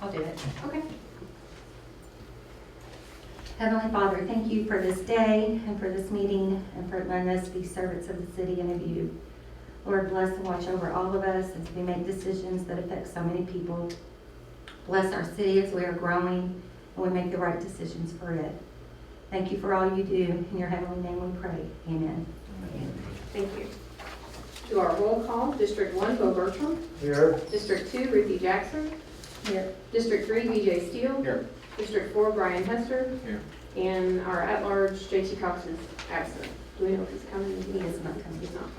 I'll do it. Okay. Heavenly Father, thank you for this day and for this meeting and for letting us be servants of the city and of you. Lord, bless and watch over all of us as we make decisions that affect so many people. Bless our city as we are growing and we make the right decisions for it. Thank you for all you do. In your heavenly name we pray. Amen. Thank you. Do our roll call. District 1, Bo Bertram. Here. District 2, Ruthie Jackson. Here. District 3, BJ Steele. Here. District 4, Brian Hester. Here. And our at-large, JT Cox is absent. Do we know if he's coming? He is not coming. He's not, okay.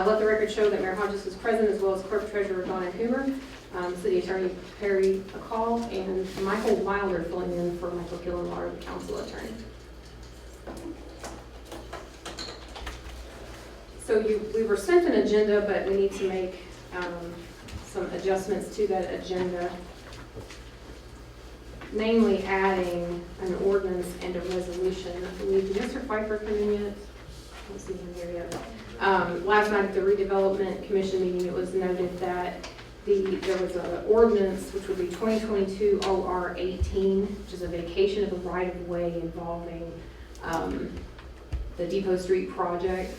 Let the record show that Mayor Hodges was present, as well as Clerk Treasurer Donna Hoover, City Attorney Perry McCall, and Michael Wilder filling in for Michael Gillenwater, the Council Attorney. So we were sent an agenda, but we need to make some adjustments to that agenda, namely adding an ordinance and a resolution. I believe, did Mr. Pfeiffer come in yet? I don't see him here yet. Last night at the redevelopment commission meeting, it was noted that there was an ordinance, which would be 2022 OR 18, which is a vacation of a right-of-way involving the Depot Street project.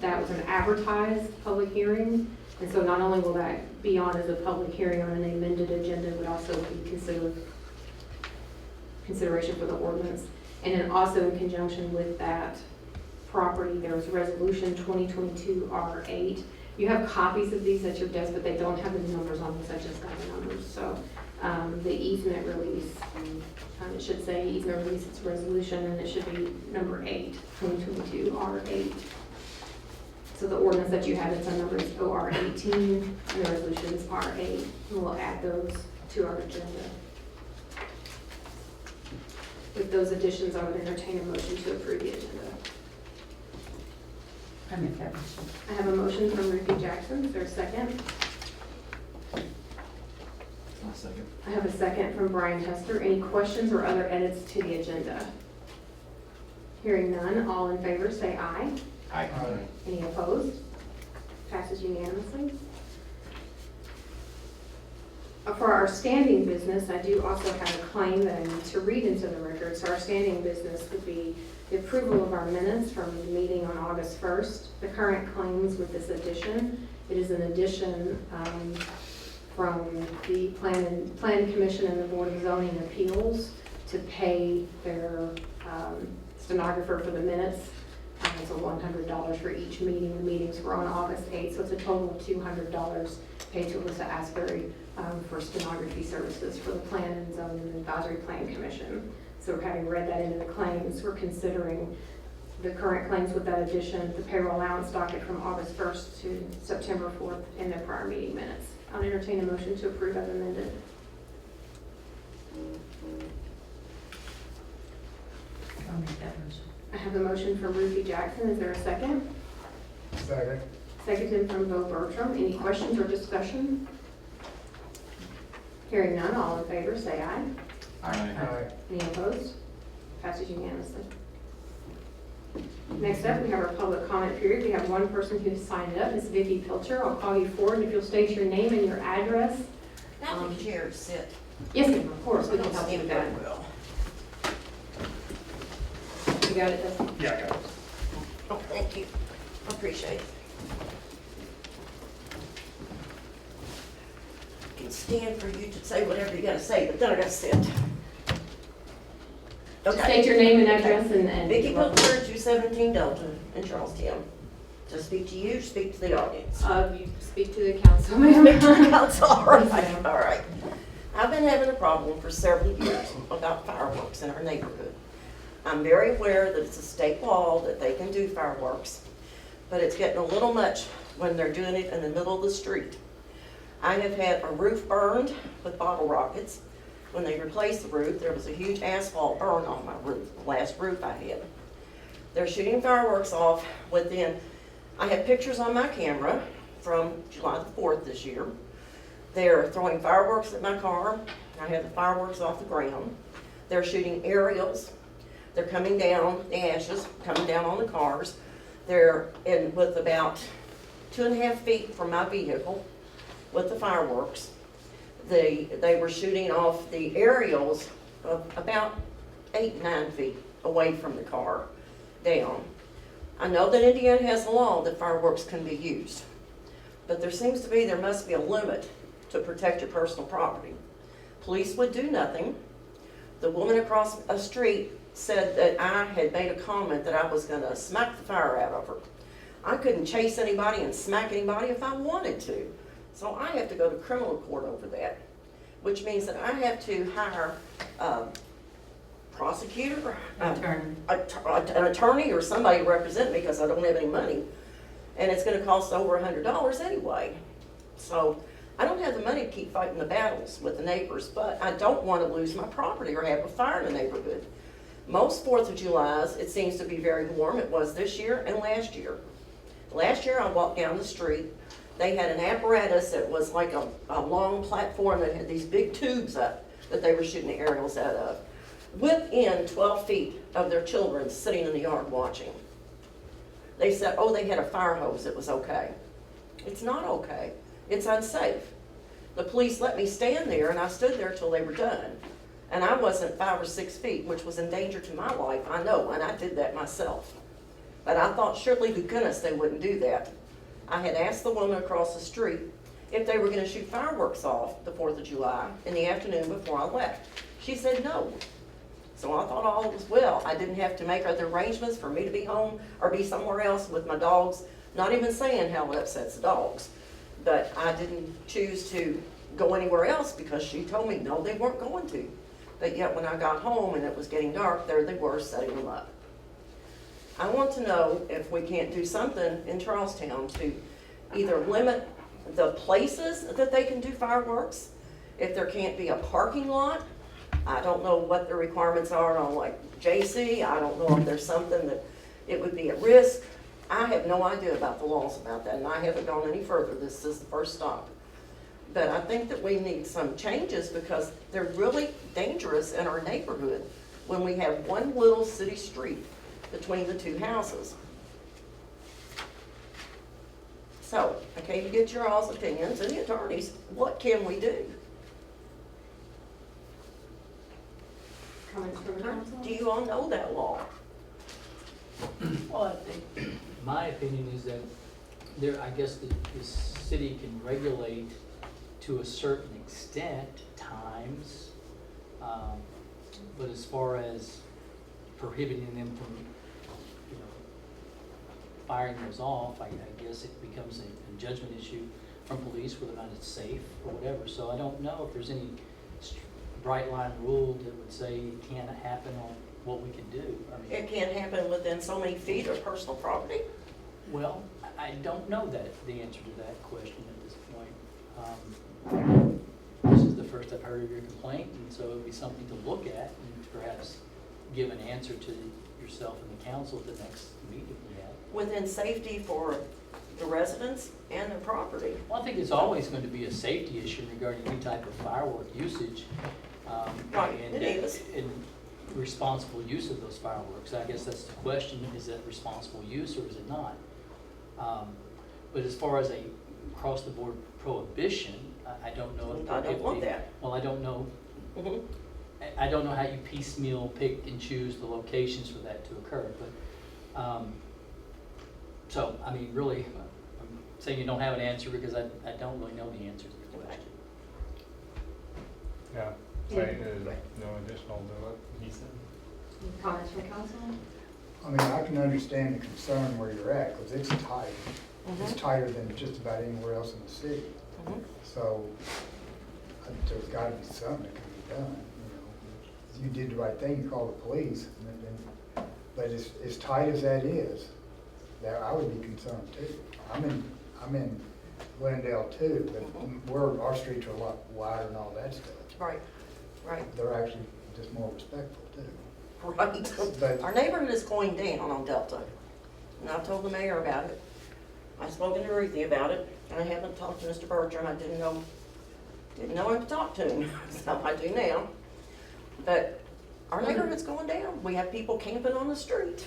That was an advertised public hearing, and so not only will that be on as a public hearing on an amended agenda, it would also be consideration for the ordinance. And then also in conjunction with that property, there was resolution 2022 R8. You have copies of these at your desk, but they don't have the numbers on these. I just got the numbers. So the easement release, it should say easement release, it's resolution, and it should be number 8, 2022 R8. So the ordinance that you have, its number is OR 18, and the resolution is R8, and we'll add those to our agenda. With those additions, I would entertain a motion to approve the agenda. I make that motion. I have a motion from Ruthie Jackson. Is there a second? I'll second. I have a second from Brian Hester. Any questions or other edits to the agenda? Hearing none, all in favor say aye. Aye. Any opposed? Passes unanimously. For our standing business, I do also have a claim that I need to read into the record. So our standing business would be the approval of our minutes from the meeting on August 1st. The current claims with this addition, it is an addition from the Plan Commission and the Board of Zoning Appeals to pay their stenographer for the minutes. It's $100 for each meeting. The meetings were on August 8th, so it's a total of $200 paid to Alyssa Asbury for stenography services for the Plan and Zoning and Advisory Plan Commission. So having read that into the claims, we're considering the current claims with that addition, the payroll allowance docket from August 1st to September 4th in their prior meeting minutes. I'll entertain a motion to approve as amended. I'll make that motion. I have a motion from Ruthie Jackson. Is there a second? Second. Seconded from Bo Bertram. Any questions or discussion? Hearing none, all in favor say aye. Aye. Any opposed? Passes unanimously. Next up, we have our public comment period. We have one person who signed up, Ms. Vicki Pilcher. I'll call you forward if you'll state your name and your address. Now the chair sit. Yes, ma'am, of course, we can help you with that. Well, You got it, Dustin? Yeah, I got it. oh, thank you. I appreciate it. I can stand for you to say whatever you gotta say, but then I gotta sit. Just state your name and address and. Vicki Pilcher, 217 Dalton in Charlestown. To speak to you, speak to the audience. You speak to the council, Speak to the ma'am. council, all right, Yes, ma'am. all right. I've been having a problem for several years about fireworks in our neighborhood. I'm very aware that it's a state law that they can do fireworks, but it's getting a little much when they're doing it in the middle of the street. I have had a roof burned with bottle rockets. When they replaced the roof, there was a huge asphalt burn on my roof, the last roof I had. They're shooting fireworks off within, I have pictures on my camera from July the 4th this year. They're throwing fireworks at my car. I have the fireworks off the ground. They're shooting aerials. They're coming down, the ashes coming down on the cars. They're in with about 2.5 feet from my vehicle. with the fireworks. They were shooting off the aerials of about 8, 9 feet away from the car down. I know that Indiana has a law that fireworks can be used, but there must be a limit to protect your personal property. Police would do nothing. The woman across a street said that I had made a comment that I was gonna smack the fire out of her. I couldn't chase anybody and smack anybody if I wanted to. So I have to go to criminal court over that, which means that I have to hire a prosecutor, Attorney. an attorney or somebody to represent me because I don't have any money. And it's gonna cost over $100 anyway. So I don't have the money to keep fighting the battles with the neighbors, but I don't wanna lose my property or have a fire in the neighborhood. Most 4th of Julys, it seems to be very warm. It was this year and last year. Last year I walked down the street. They had an apparatus that was like a long platform that had these big tubes up that they were shooting the aerials out of, within 12 feet of their children sitting in the yard watching. They said, oh, they had a fire hose, it was okay. It's not okay. It's unsafe. The police let me stand there, and I stood there till they were done. And I wasn't 5 or 6 feet, which was in danger to my life, I know, and I did that myself. But I thought surely to goodness they wouldn't do that. I had asked the woman across the street if they were gonna shoot fireworks off the 4th of July in the afternoon before I left. She said no. So I thought all was well. I didn't have to make other arrangements for me to be home or be somewhere else with my dogs, not even saying how it upsets the dogs. But I didn't choose to go anywhere else because she told me no, they weren't going to. But yet when I got home and it was getting dark, there they were setting them up. I want to know if we can't do something in Charlestown to either limit the places that they can do fireworks, if there can't be a parking lot. I don't know what the requirements are on like JC. I don't know if there's something that it would be at risk. I have no idea about the laws about that, and I haven't gone any further. This is the first stop. But I think that we need some changes because they're really dangerous in our neighborhood when we have one little city street between the two houses. So, okay, you get your all's opinions and the attorneys, what can we do? Comments from the council? Do you all know that law? Well, I think, my opinion is that there, I guess the city can regulate to a certain extent times, but as far as prohibiting them from, you know, firing those off, I guess it becomes a judgment issue from police whether or not it's safe or whatever. So I don't know if there's any bright line rule that would say it can't happen or what we can do. I mean, It can't happen within so many feet of personal property? well, I don't know the answer to that question at this point. This is the first I've heard of your complaint, and so it'd be something to look at and perhaps give an answer to yourself and the council at the next meeting we have. Within safety for the residents and their property. Well, I think it's always going to be a safety issue regarding any type of firework usage. Right, and- it is. And responsible use of those fireworks. I guess that's the question, is that responsible use or is it not? But as far as a across-the-board prohibition, I don't know if. I don't if want the- that. Well, I don't know. Mhm. I don't know how you piecemeal pick and choose the locations for that to occur, but, so, I mean, really, I'm saying you don't have an answer because I don't really know the answer to the question. Yeah, say no additional to it, he said. Any comments from council? I mean, I can understand the concern where you're at, because it's tight. It's Mhm. tighter than just about anywhere else in the city. Mhm. So, there's gotta be something that can be done, you know. You did the right thing, you called the police, but as tight as that is, that I would be concerned too. I'm in Glendale too, but our streets are a lot wider and all that stuff. Right, right, They're actually just more respectful too. right. But- Our neighborhood is going down on Delta, and I've told the mayor about it. I've spoken to Ruthie about it, and I haven't talked to Mr. Bertram. I didn't know him to talk to him, so I do now. But our neighborhood's going down. We have people camping on the street,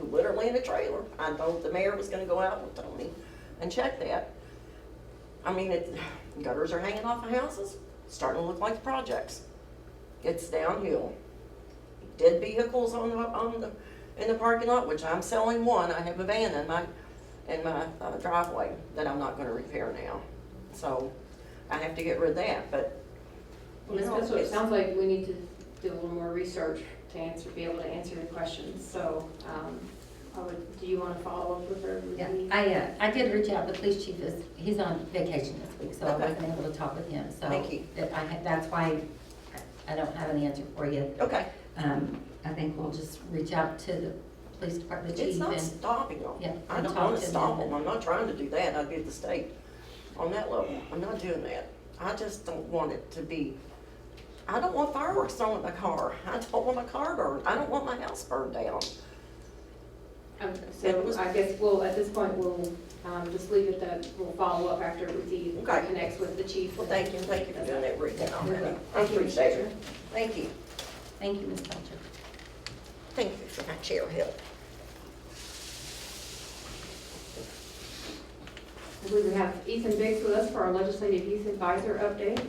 literally in a trailer. I told the mayor was gonna go out with Tony and check that. I mean, gutters are hanging off of houses, starting to look like projects. It's downhill. Dead vehicles in the parking lot, which I'm selling one. I have a van in my driveway that I'm not gonna repair now. So I have to get rid of that, but. you know, That's what it it's- sounds like. We need to do a little more research to be able to answer the questions. So, do you want to follow up with her? Yeah, I did reach out, the police chief he's on vacation this week, so I Okay. wasn't able to talk with him, so. Thank you. That's why I don't have an answer for you. Okay, I think we'll just reach out to the police department, the it's chief, not and, stopping them. yeah, I and don't talk wanna to stop them. them. I'm not trying to do that. I'd be at the state on that level. I'm not doing that. I just don't want it to be, I don't want fireworks thrown at my car. I don't want my car burned. I don't want my house burned down. So I guess at this point, we'll just leave it that we'll follow up after he Okay. connects with the chief. Well, thank you for doing that breakdown already. I Thank you, Ms. appreciate Fletcher. it. Thank you. Thank you, Ms. Belcher. Thank you for my chair help. I believe we have Ethan Biggs with us for our legislative youth advisor update.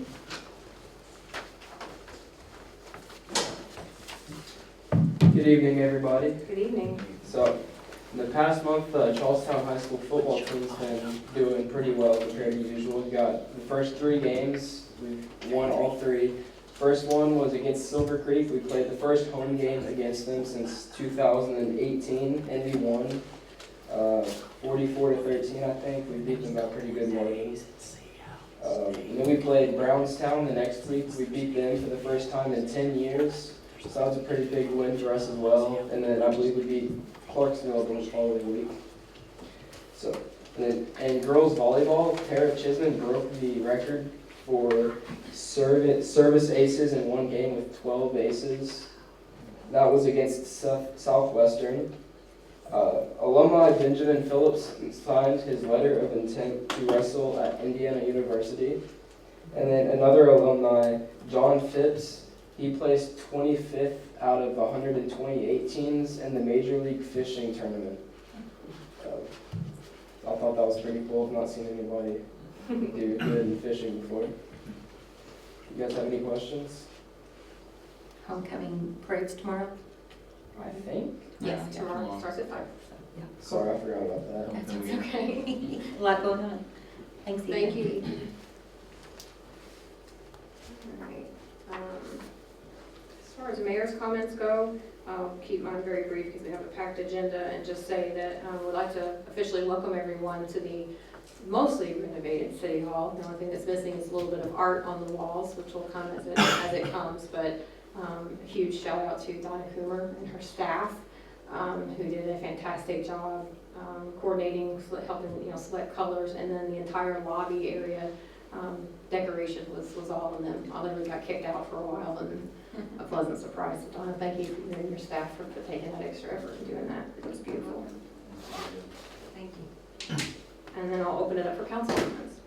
Good evening, everybody. Good evening. So, in the past month, the Charlestown High School football team's been doing pretty well compared to usual. We got the first 3 games, we've won all 3. First one was against Silver Creek. We played the first home game against them since 2018, and we won 44-13, I think. We beat them by pretty good margins. And then we played Brownstown the next week. We beat them for the first time in 10 years. So that was a pretty big win for us as well. And then I believe we beat Clarksville the following week. So, and girls volleyball, Tara Chisholm broke the record for service aces in one game with 12 aces. That was against Southwestern. Alumni Benjamin Phillips signed his letter of intent to wrestle at Indiana University. And then another alumni, John Phipps, he placed 25th out of 128 teams in the Major League Fishing Tournament. I thought that was pretty cool. I've not seen anybody do good in fishing before. You guys have any questions? Homecoming parade's tomorrow? I think. Yes. Tomorrow starts at 5. Yeah. Sorry, I forgot about that. That's okay. A lot going on. Thanks, Ethan. Thank you. All right. As far as mayor's comments go, I'll keep mine very brief because we have a packed agenda, and just say that we'd like to officially welcome everyone to the mostly renovated City Hall. The only thing that's missing is a little bit of art on the walls, which will come as it comes, but a huge shout out to Donna Coomer and her staff, who did a fantastic job coordinating, helping select colors, and then the entire lobby area decoration was all in them. I literally got kicked out for a while, and a pleasant surprise. So Donna, thank you and your staff for taking that extra effort and doing that. It was beautiful. Thank you. And then I'll open it up for council comments.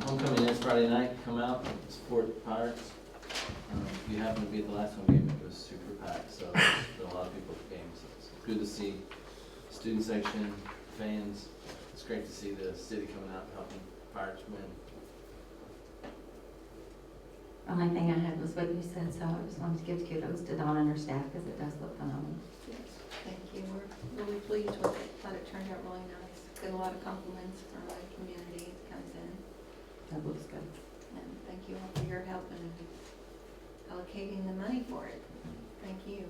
Homecoming is Friday night. Come out, support the Pirates. If you happen to be at the last home game, it was super packed, so there's a lot of people at the game. So it's good to see student section, fans. It's great to see the city coming out and helping Pirates win. The only thing I had was what you said, so I just wanted to give kudos to Dawn and her staff because it does look phenomenal. Thank you. We're really pleased with it. Thought it turned out really nice. Get a lot of compliments from the community that comes in. That looks good. And thank you all for your help in allocating the money for it. Thank you.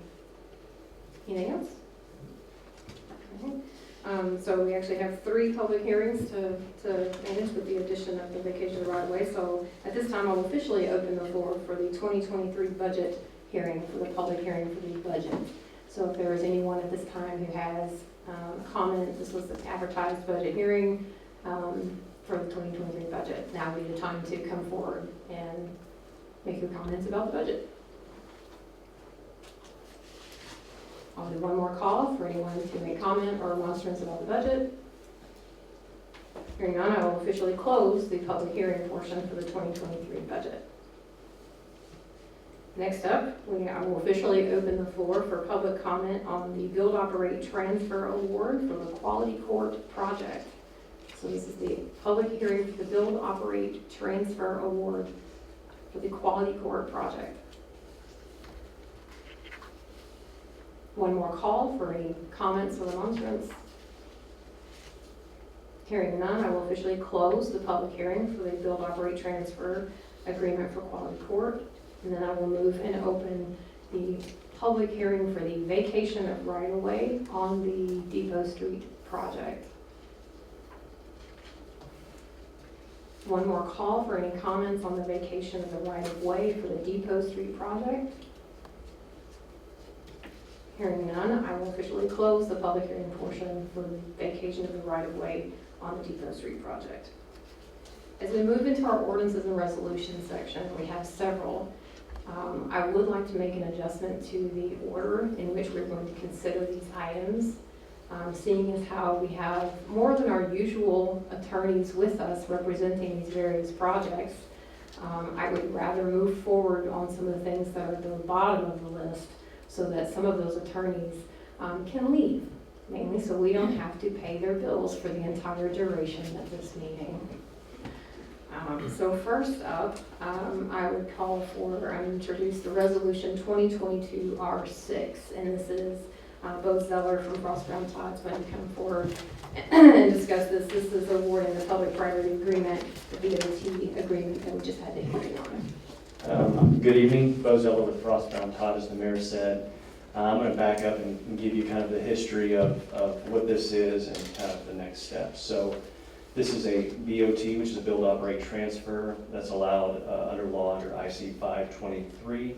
Anything else? Okay. So we actually have 3 public hearings to manage with the addition of the vacation right of way. So at this time, I'll officially open the floor for the 2023 budget hearing, for the public hearing for the budget. So if there is anyone at this time who has a comment, this was the advertised budget hearing for the 2023 budget. Now would be the time to come forward and make your comments about the budget. I'll do one more call for anyone to make comment or remonstrance about the budget. Hearing none, I will officially close the public hearing portion for the 2023 budget. Next up, I will officially open the floor for public comment on the Build, Operate, Transfer Award for the Quality Court project. So this is the public hearing for the build, operate, transfer award for the Quality Court project. One more call for any comments or remonstrance. Hearing none, I will officially close the public hearing for the build, operate, transfer agreement for Quality Court. And then I will move and open the public hearing for the vacation of right-of-way on the Depot Street project. One more call for any comments on the vacation of the right-of-way for the Depot Street project. Hearing none, I will officially close the public hearing portion for the vacation of the right-of-way on the Depot Street project. As we move into our ordinances and resolutions section, we have several. I would like to make an adjustment to the order in which we're going to consider these items. Seeing as how we have more than our usual attorneys with us representing these various projects, I would rather move forward on some of the things that are at the bottom of the list so that some of those attorneys can leave, mainly so we don't have to pay their bills for the entire duration of this meeting. So first up, I would call for, introduce the resolution 2022 R6, and this is Bo Zeller from Frost Brown Todd's going to come forward and discuss this. This is awarding the public-private agreement, the BOT agreement that we just had the hearing on. Good evening, Bo Zeller with Frost Brown Todd, as the mayor said. I'm going to back up and give you kind of the history of what this is and kind of the next steps. So this is a BOT, which is a build, operate, transfer that's allowed under law under IC 523.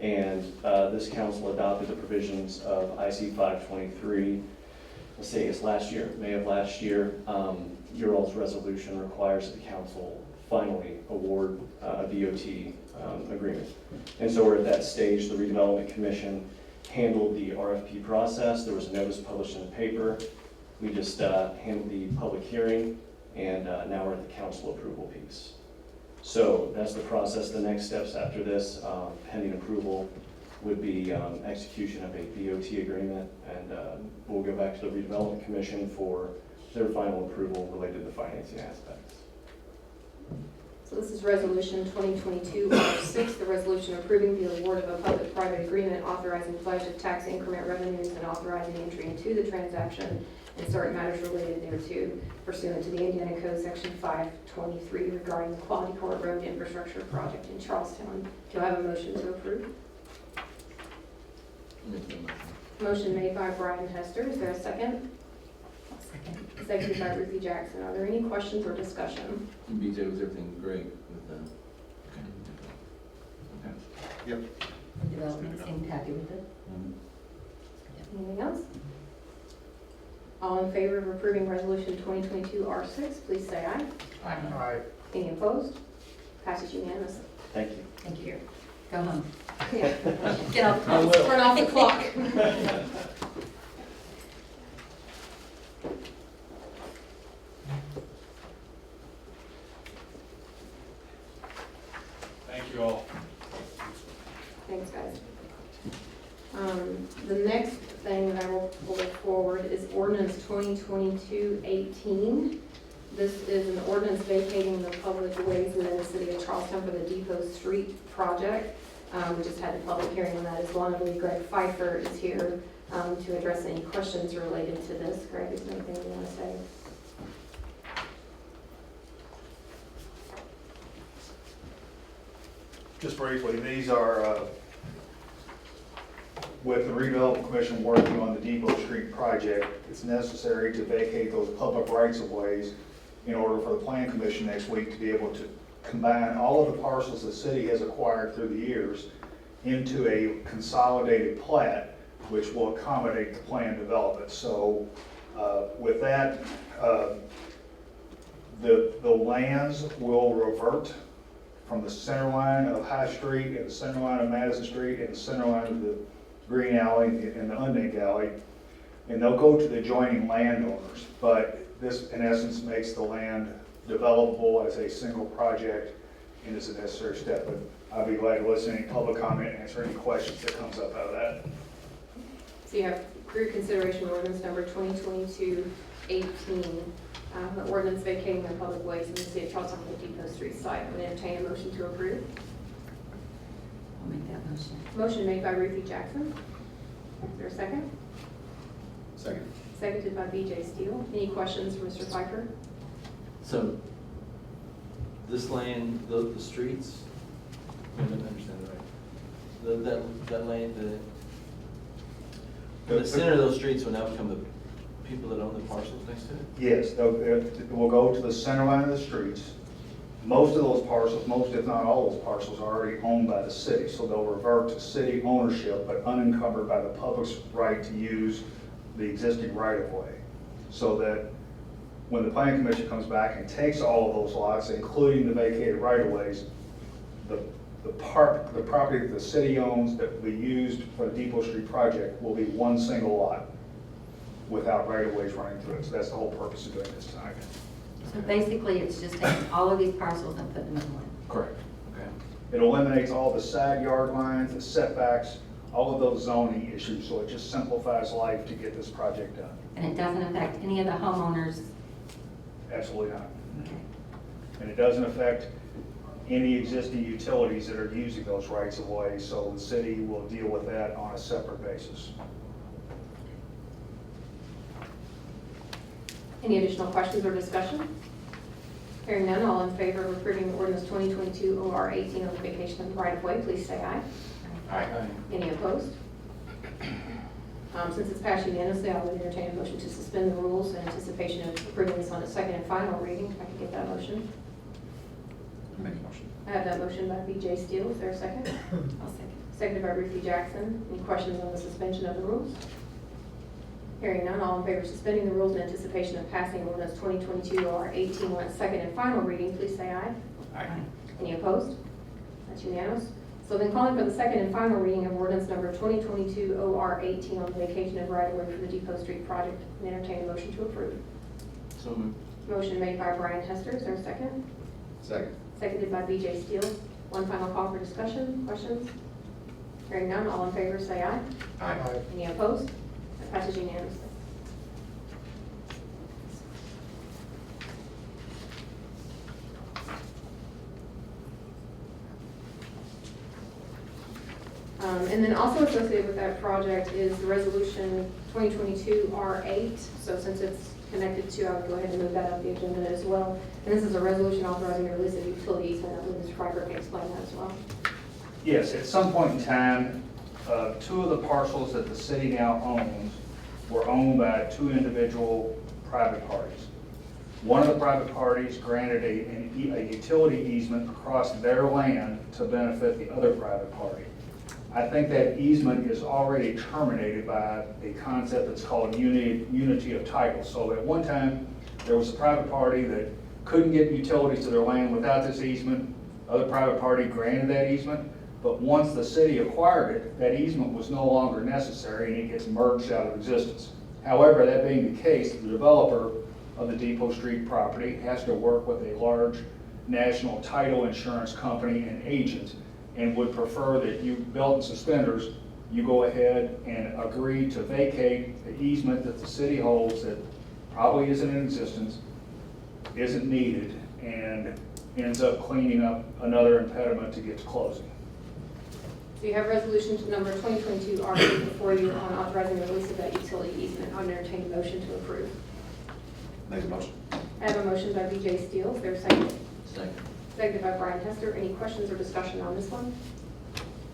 And this council adopted the provisions of IC 523, let's say it's last year, May of last year. Your all's resolution requires that the council finally award a BOT agreement. And so we're at that stage. The redevelopment commission handled the RFP process. There was a notice published in the paper. We just handled the public hearing, and now we're at the council approval piece. So that's the process. The next steps after this, pending approval, would be execution of a BOT agreement, and we'll go back to the redevelopment commission for their final approval related to financing aspects. So this is resolution 2022 R6, the resolution approving the award of a public-private agreement authorizing pledge of tax increment revenues and authorizing entry into the transaction and certain matters related thereto pursuant to the Indiana Code Section 523 regarding the Quality Court Road infrastructure project in Charlestown. Do I have a motion to approve? Make the motion. Motion made by Brian Hester. Is there a second? Seconded by Ruthie Jackson. Are there any questions or discussion? BJ, was everything great with the? Okay. Development seemed happy with it. Anything else? All in favor of approving resolution 2022 R6, please say aye. All right. Any opposed? Passes unanimously. Thank you. Thank you. Go home. Yeah. Get off the I will. Turn off the clock. Thank you all. Thanks, guys. The next thing that I will pull forward is ordinance 2022-18. This is an ordinance vacating the public ways within the city of Charlestown for the Depot Street project. We just had a public hearing on that as well. I believe Greg Pfeiffer is here to address any questions related to this. Greg, is there anything you want to say? Just briefly, these are with the redevelopment commission working on the Depot Street project. It's necessary to vacate those public rights-of-ways in order for the plan commission next week to be able to combine all of the parcels the city has acquired through the years into a consolidated plat, which will accommodate the plan development. So with that, the lands will revert from the center line of High Street and the center line of Madison Street and the center line of the Green Alley and the Undink Alley, and they'll go to the adjoining landowners. But this, in essence, makes the land developable as a single project and is a necessary step. But I'll be glad to listen to any public comment and answer any questions that comes up out of that. So you have group consideration ordinance number 2022-18. An ordinance vacating the public ways in the city of Charleston on the Depot Street site. I would entertain a motion to approve. I'll make that motion. Motion made by Ruthie Jackson. Is there a second? Second. Seconded by BJ Steele. Any questions for Mr. Pfeiffer? So, this land, the streets, I don't understand it right. That land, the center of those streets will now become the people that own the parcels next to it? Yes, it will go to the center line of the streets. Most of those parcels, most if not all those parcels, are already owned by the city, so they'll revert to city ownership, but unencumbered by the public's right to use the existing right-of-way. So that when the planning commission comes back and takes all of those lots, including the vacated right-of-ways, the property that the city owns that will be used for the Depot Street project will be one single lot without right-of-ways running through it. So that's the whole purpose of doing this tonight. So basically, it's just taking all of these parcels and putting them in one. Correct. Okay. It eliminates all the side yard lines, the setbacks, all of those zoning issues, so it just simplifies life to get this project done. And it doesn't affect any of the homeowners. Absolutely not. Okay. And it doesn't affect any existing utilities that are using those rights of way, so the city will deal with that on a separate basis. Any additional questions or discussion? Hearing none, all in favor of approving ordinance 2022 OR 18 on the vacation of the right of way, please say aye. Aye. Any opposed? Since it's passed unanimously, I would entertain a motion to suspend the rules in anticipation of approving this on its second and final reading. If I can get that motion. Make a motion. I have that motion by BJ Steele. Is there a second? I'll second. Seconded by Ruthie Jackson. Any questions on the suspension of the rules? Hearing none, all in favor of suspending the rules in anticipation of passing ordinance 2022 OR 18 on its second and final reading, please say aye. Aye. Any opposed? That's unanimous. So then calling for the second and final reading of ordinance number 2022 OR 18 on the vacation of right-of-way for the Depot Street project, and entertain a motion to approve. So moved. Motion made by Brian Hester. Is there a second? Second. Seconded by BJ Steele. One final call for discussion. Questions? Hearing none, all in favor say aye. Aye. Any opposed? That passes unanimously. And then also associated with that project is the resolution 2022 R8. So since it's connected to, I would go ahead and move that up the agenda as well. And this is a resolution authorizing the release of utilities, and I believe Mr. Freiberg can explain that as well. Yes, at some point in time, two of the parcels that the city now owns were owned by two individual private parties. One of the private parties granted a utility easement across their land to benefit the other private party. I think that easement is already terminated by a concept that's called unity of title. So at one time, there was a private party that couldn't get utilities to their land without this easement. Other private party granted that easement. But once the city acquired it, that easement was no longer necessary and it gets merged out of existence. However, that being the case, the developer of the Depot Street property has to work with a large national title insurance company and agent, and would prefer that you, belt and suspenders, you go ahead and agree to vacate the easement that the city holds that probably isn't in existence, isn't needed, and ends up cleaning up another impediment to get to closing. So you have resolution number 2022 R8 before you on authorizing the release of that utility easement. I would entertain a motion to approve. Make a motion. I have a motion by BJ Steele. Is there a second? Second. Seconded by Brian Hester. Any questions or discussion on this one?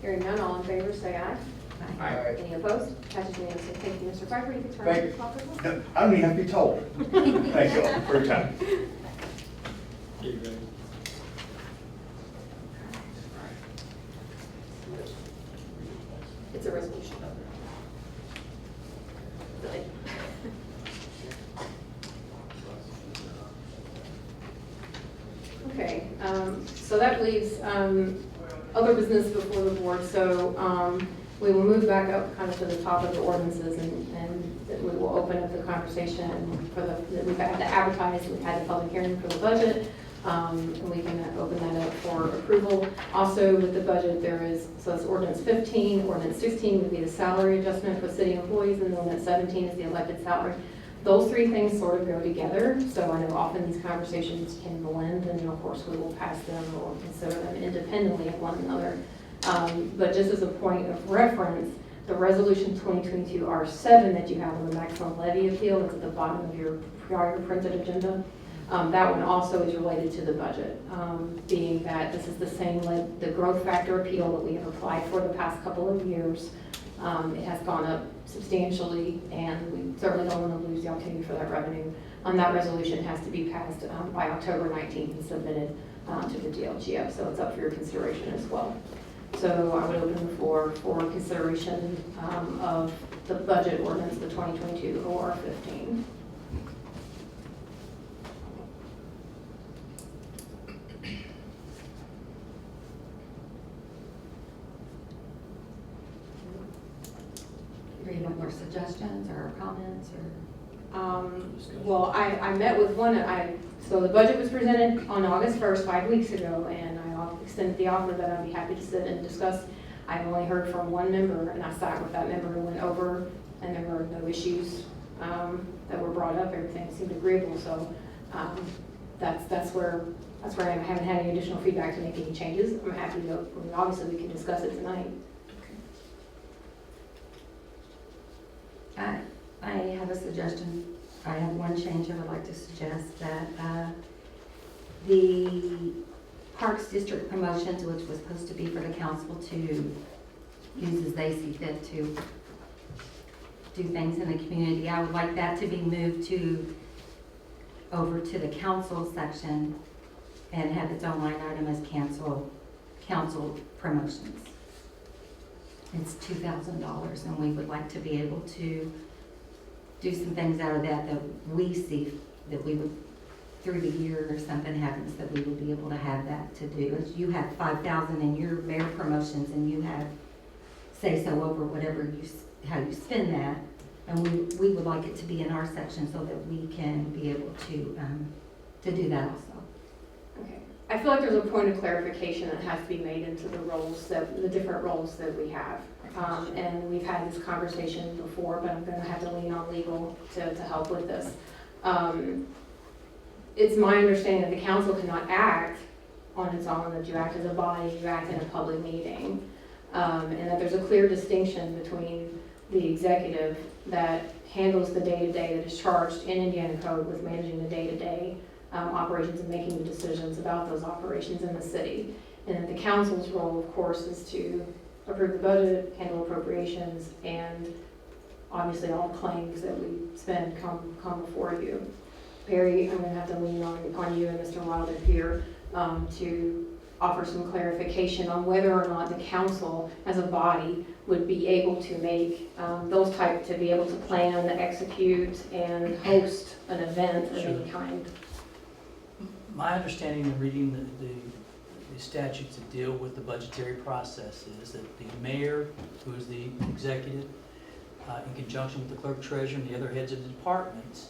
Hearing none, all in favor say aye. Aye. Any opposed? Passes unanimously. Thank you, Mr. Pfeiffer. You can turn Thank to you. the clock as well. I don't even have to be told. Thank you all for your time. It's a resolution. Really. Okay, so that leaves other business before the board. So we will move back up kind of to the top of the ordinances, and we will open up the conversation for we've had to advertise, we've had a public hearing for the budget, and we can open that up for approval. Also with the budget, there is, so it's ordinance 15, ordinance 16 would be the salary adjustment for city employees, and ordinance 17 is the elected salary. those three things sort of go together, so I know often these conversations can blend, and of course, we will pass them or consider them independently of one another. But just as a point of reference, the resolution 2022 R7 that you have on the maximum levy appeal, that's at the bottom of your prior printed agenda, that one also is related to the budget, being that this is the same, the growth factor appeal that we have applied for the past couple of years. It has gone up substantially, and we certainly don't want to lose the opportunity for that revenue. That resolution has to be passed by October 19th and submitted to the DLGF, so it's up for your consideration as well. So I would open the floor for consideration of the budget ordinance, the 2022 OR 15. Do you want more suggestions or comments or? Well, I met with one, so the budget was presented on August 1st, 5 weeks ago, and I extended the offer that I'd be happy to sit and discuss. I've only heard from one member, and I sat with that member and went over, and there were no issues that were brought up. Everything seemed agreeable, so that's where I am. I haven't had any additional feedback to make any changes. I'm happy to, obviously we can discuss it tonight. I have a suggestion. I have one change I would like to suggest, that the Parks District promotions, which was supposed to be for the council to use as they see fit to do things in the community, I would like that to be moved over to the council section and have its own line item as council promotions. It's $2,000, and we would like to be able to do some things out of that we see that we would, through the year or something happens, that we would be able to have that to do. As you have 5,000 in your mayor promotions, and you have say so over whatever how you spend that, and we would like it to be in our section so that we can be able to do that also. Okay. I feel like there's a point of clarification that has to be made into the roles, the different roles that we have. And we've had this conversation before, but I'm going to have to lean on legal to help with this. It's my understanding that the council cannot act on its own, that you act as a body, you act in a public meeting. And that there's a clear distinction between the executive that handles the day-to-day, that is charged in Indiana Code with managing the day-to-day operations and making the decisions about those operations in the city. And then the council's role, of course, is to approve the budget, handle appropriations, and obviously all claims that we spend come before you. Perry, I'm going to have to lean on you and Mr. Wilder here to offer some clarification on whether or not the council as a body would be able to make those type, to be able to plan, execute, and host an event of any kind. My understanding in reading the statutes that deal with the budgetary process is that the mayor, who is the executive, in conjunction with the clerk treasurer and the other heads of the departments,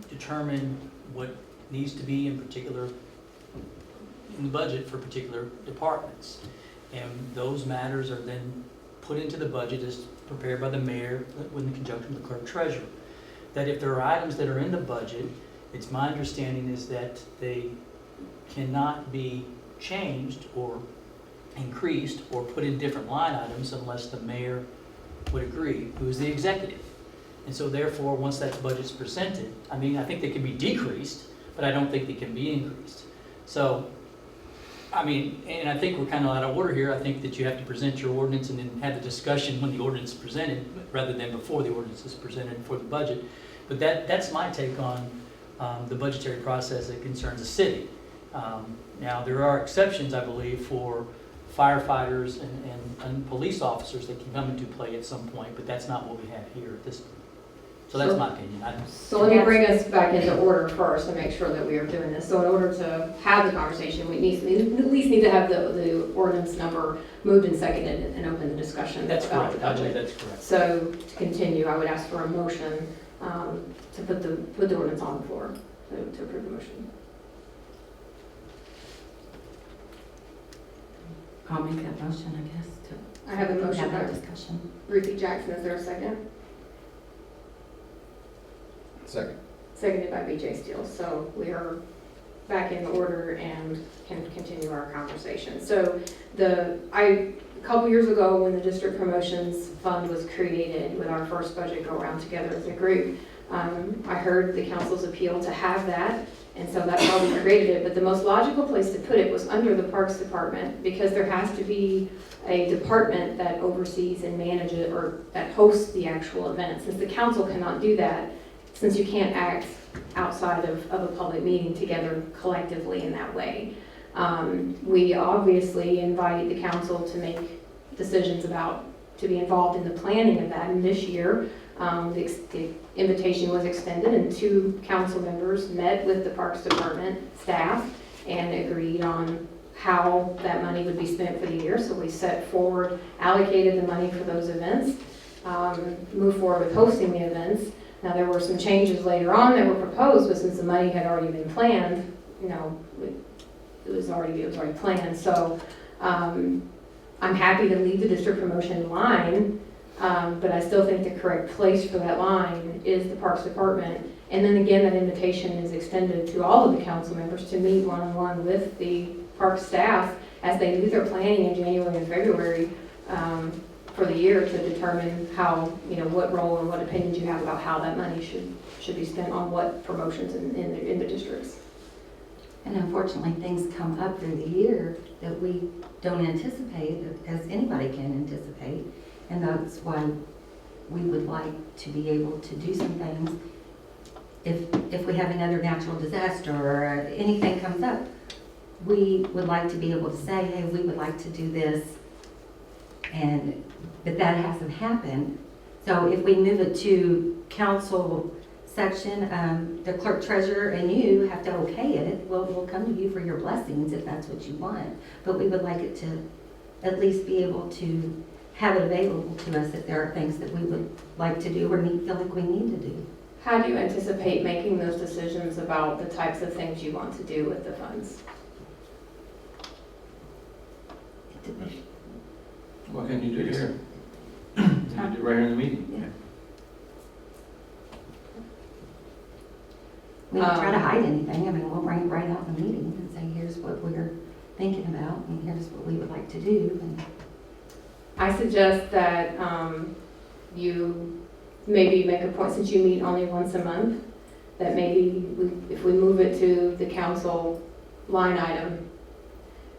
determine what needs to be in particular in the budget for particular departments. And those matters are then put into the budget as prepared by the mayor in conjunction with the clerk treasurer. That if there are items that are in the budget, it's my understanding is that they cannot be changed or increased or put in different line items unless the mayor would agree, who is the executive. And so therefore, once that budget's presented, I mean, I think they can be decreased, but I don't think they can be increased. So, I mean, and I think we're kind of out of order here. I think that you have to present your ordinance and then have the discussion when the ordinance is presented, rather than before the ordinance is presented for the budget. But that's my take on the budgetary process that concerns the city. Now, there are exceptions, I believe, for firefighters and police officers that can come into play at some point, but that's not what we have here at this point. So that's my opinion. So let me bring us back into order first and make sure that we are doing this. So in order to have the conversation, we at least need to have the ordinance number moved and seconded and open the discussion. That's about correct. the I budget. believe that's correct. So to continue, I would ask for a motion to put the ordinance on the floor to approve the motion. I'll make that motion, I guess, I have a to motion have by that discussion. Ruthie Jackson. Is there a second? Second. seconded by BJ Steele. So we are back in order and can continue our conversation. So a couple years ago, when the district promotions fund was created with our first budget go around together as a group, I heard the council's appeal to have that, and so that's how we created it. But the most logical place to put it was under the Parks Department, because there has to be a department that oversees and manages or that hosts the actual event. Since the council cannot do that, since you can't act outside of a public meeting together collectively in that way. We obviously invite the council to make decisions to be involved in the planning of that. And this year, the invitation was extended and 2 council members met with the Parks Department staff and agreed on how that money would be spent for the year. So we set forward, allocated the money for those events, moved forward with hosting the events. Now, there were some changes later on that were proposed, but since the money had already been planned, it was already planned. So I'm happy to leave the district promotion line, but I still think the correct place for that line is the Parks Department. And then again, that invitation is extended to all of the council members to meet one-on-one with the park staff as they do their planning in January and February for the year to determine how, what role and what opinions you have about how that money should be spent on what promotions in the districts. And unfortunately, things come up through the year that we don't anticipate, as anybody can anticipate. And that's why we would like to be able to do some things. If we have another natural disaster or anything comes up, we would like to be able to say, hey, we would like to do this. But that hasn't happened. So if we move it to council section, the clerk treasurer and you have to okay it. We'll come to you for your blessings if that's what you want. But we would like it to at least be able to have it available to us if there are things that we would like to do or feel like we need to do. How do you anticipate making those decisions about the types of things you want to do with the funds? What can you do here? Can you do right here in the meeting? Yeah. We don't try to hide anything. I mean, we'll bring it right out in the meeting and say, here's what we're thinking about and here's what we would like to do. And I suggest that you maybe make a point, since you meet only once a month, that maybe if we move it to the council line item,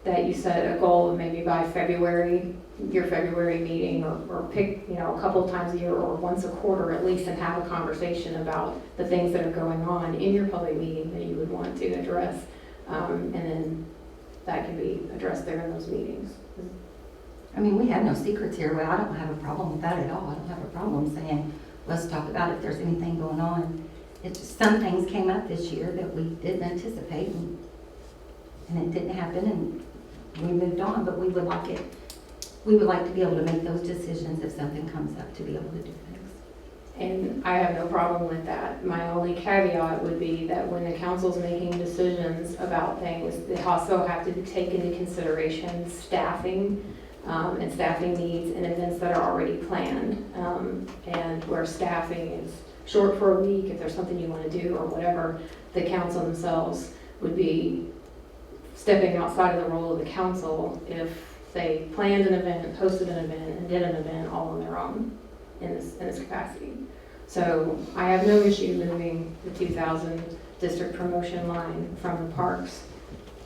that you set a goal of maybe by February, your February meeting, or pick, a couple of times a year or once a quarter at least, and have a conversation about the things that are going on in your public meeting that you would want to address. And then that can be addressed there in those meetings. I mean, we have no secrets here. Well, I don't have a problem with that at all. I don't have a problem saying, let's talk about if there's anything going on. It's just some things came up this year that we didn't anticipate and it didn't happen and we moved on, but we would like to be able to make those decisions if something comes up, to be able to do things. And I have no problem with that. My only caveat would be that when the council's making decisions about things, they also have to take into consideration staffing and staffing needs and events that are already planned. And where staffing is short for a week, if there's something you want to do or whatever, the council themselves would be stepping outside of the role of the council if they planned an event, hosted an event, and did an event all on their own in this capacity. So I have no issue moving the 2,000 district promotion line from the parks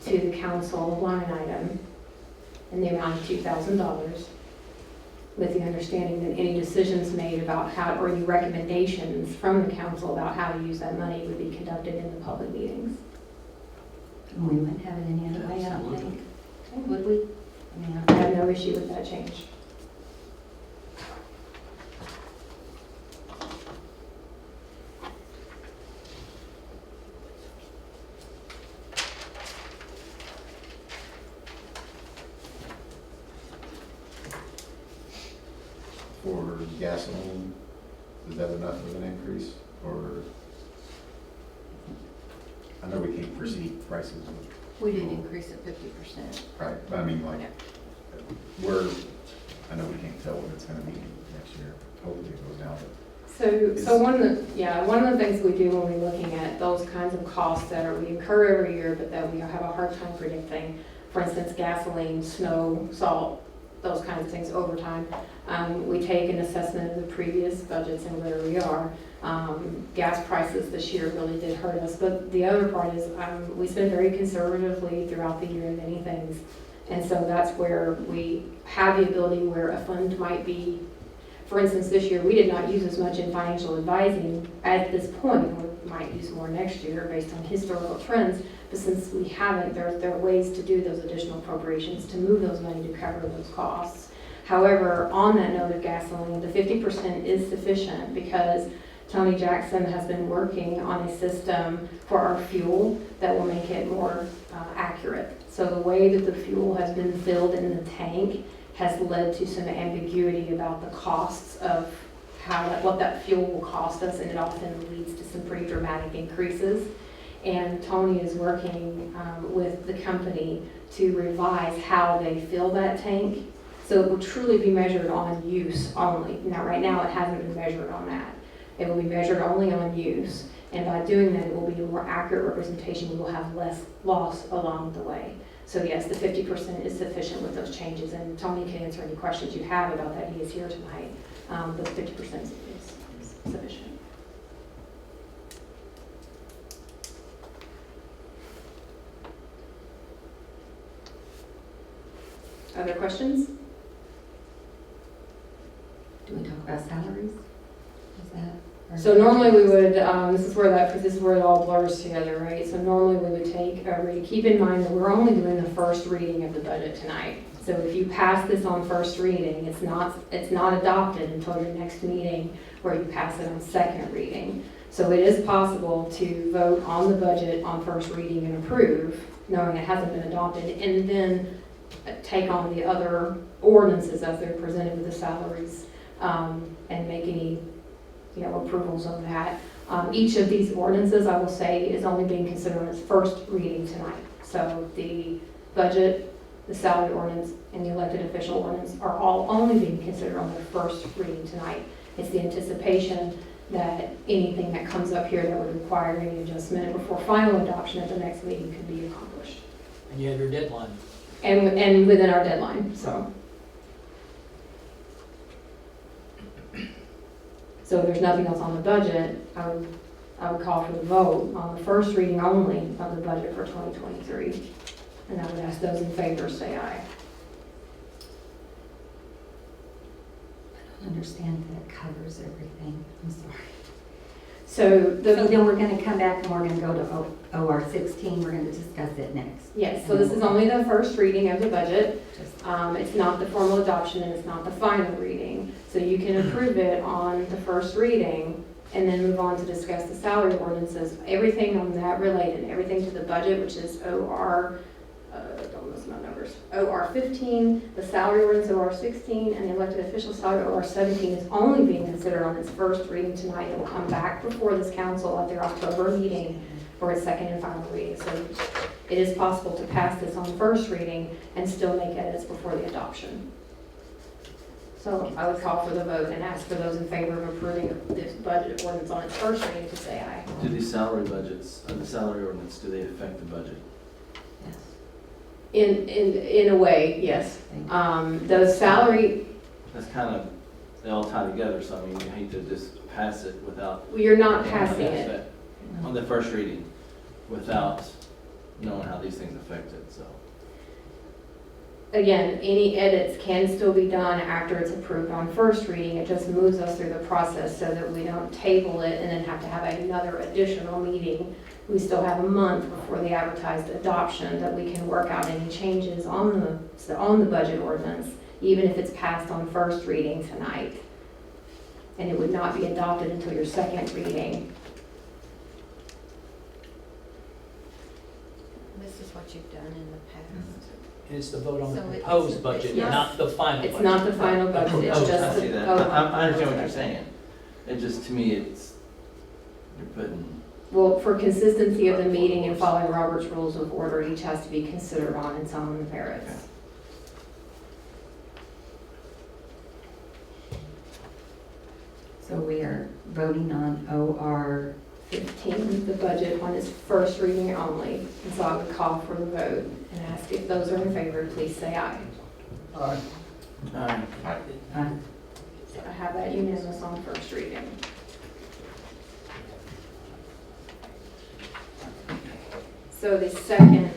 to the council line item in the amount of $2,000, with the understanding that any decisions made about how, or any recommendations from the council about how to use that money would be conducted in the public meetings. And we wouldn't have it any other way, I don't think. Would we? I mean, I have no issue with that change. For gasoline, is that enough of an increase, or? I know we can't foresee prices, We didn't increase it 50%. right, but I mean, like, I know we can't tell what it's gonna be next year, hopefully it goes down, but So one of the things we do when we're looking at those kinds of costs we incur every year, but that we have a hard time predicting, for instance, gasoline, snow, salt, those kinds of things, overtime. We take an assessment of the previous budgets and where we are. Gas prices this year really did hurt us, but the other part is we spend very conservatively throughout the year in many things. And so that's where we have the ability where a fund might be. For instance, this year, we did not use as much in financial advising at this point. We might use more next year based on historical trends, but since we haven't, there are ways to do those additional appropriations to move those money to cover those costs. However, on that note of gasoline, the 50% is sufficient because Tony Jackson has been working on a system for our fuel that will make it more accurate. So the way that the fuel has been filled in the tank has led to some ambiguity about the costs of what that fuel will cost us, and it often leads to some pretty dramatic increases. And Tony is working with the company to revise how they fill that tank, so it will truly be measured on use only. Now, right now, it hasn't been measured on that. It will be measured only on use, and by doing that, it will be a more accurate representation. We will have less loss along the way. So yes, the 50% is sufficient with those changes, and Tony can answer any questions you have about that. He is here tonight, but 50% is sufficient. Other questions? Do we talk about salaries? Is that? So normally we would, this is where it all blurs together, right? So normally we would take a read. Keep in mind that we're only doing the first reading of the budget tonight. So if you pass this on first reading, it's not adopted until your next meeting where you pass it on second reading. So it is possible to vote on the budget on first reading and approve, knowing it hasn't been adopted, and then take on the other ordinances as they're presented with the salaries, and make any approvals of that. Each of these ordinances, I will say, is only being considered on its first reading tonight. So the budget, the salary ordinance, and the elected official ordinance are all only being considered on their first reading tonight. It's the anticipation that anything that comes up here that would require any adjustment before final adoption at the next meeting could be accomplished. And you have your deadline. And within our deadline, so. So if there's nothing else on the budget, I would call for the vote on the first reading only of the budget for 2023. And I would ask those in favor say aye. I don't understand that it covers everything. I'm sorry. So then we're going to come back and we're going to go to OR 16. We're going to discuss it next. Yes, so this is only the first reading of the budget. It's not the formal adoption and it's not the final reading. So you can approve it on the first reading and then move on to discuss the salary ordinances. Everything on that related, everything to the budget, which is OR, don't listen my numbers, OR 15, the salary ordinance OR 16, and the elected official salary OR 17 is only being considered on its first reading tonight. It will come back before this council at their October meeting for its second and final reading. So it is possible to pass this on first reading and still make edits before the adoption. So I would call for the vote and ask for those in favor of approving this budget ordinance on its first reading to say aye. Do these salary budgets, the salary ordinance, do they affect the budget? Yes. In a way, yes. The salary, That's kind of, they all tie together, so I mean, you hate to just pass it without. you're not passing it. On the first reading, without knowing how these things affect it, so. Again, any edits can still be done after it's approved on first reading. It just moves us through the process so that we don't table it and then have to have another additional meeting. We still have a month before the advertised adoption that we can work out any changes on the budget ordinance, even if it's passed on first reading tonight. And it would not be adopted until your second reading. This is what you've done in the past. And it's the vote on the So it's- proposed budget, Yes. not the final budget. It's not the final budget, it's proposed just I the see that. vote. I understand what you're saying. It just, to me, it's, you're putting, Well, for consistency of the meeting and following Robert's Rules of Order, each has to be considered on its own merits. So we are voting on OR. 15, the budget on its first reading only. And so I would call for the vote and ask if those are in favor, please say aye. Aye. So I have that unanimous on first reading. So the second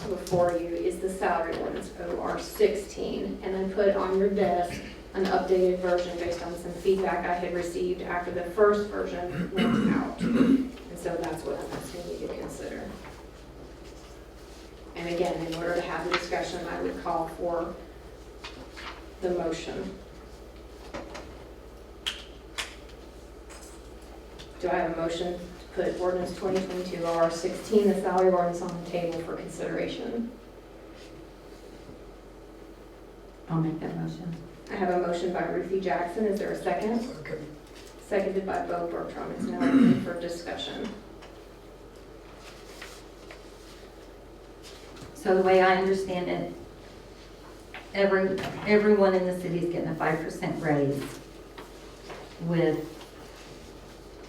before you is the salary ordinance, OR 16, and I put on your desk an updated version based on some feedback I had received after the first version went out. And so that's what I'm asking you to consider. And again, in order to have the discussion, I would call for the motion. Do I have a motion to put ordinance 2022 OR 16, the salary ordinance, on the table for consideration? I'll make that motion. I have a motion by Ruthie Jackson. Is there a second? Okay. Seconded by Bo Bertram. It's now open for discussion. So the way I understand it, everyone in the city is getting a 5% raise with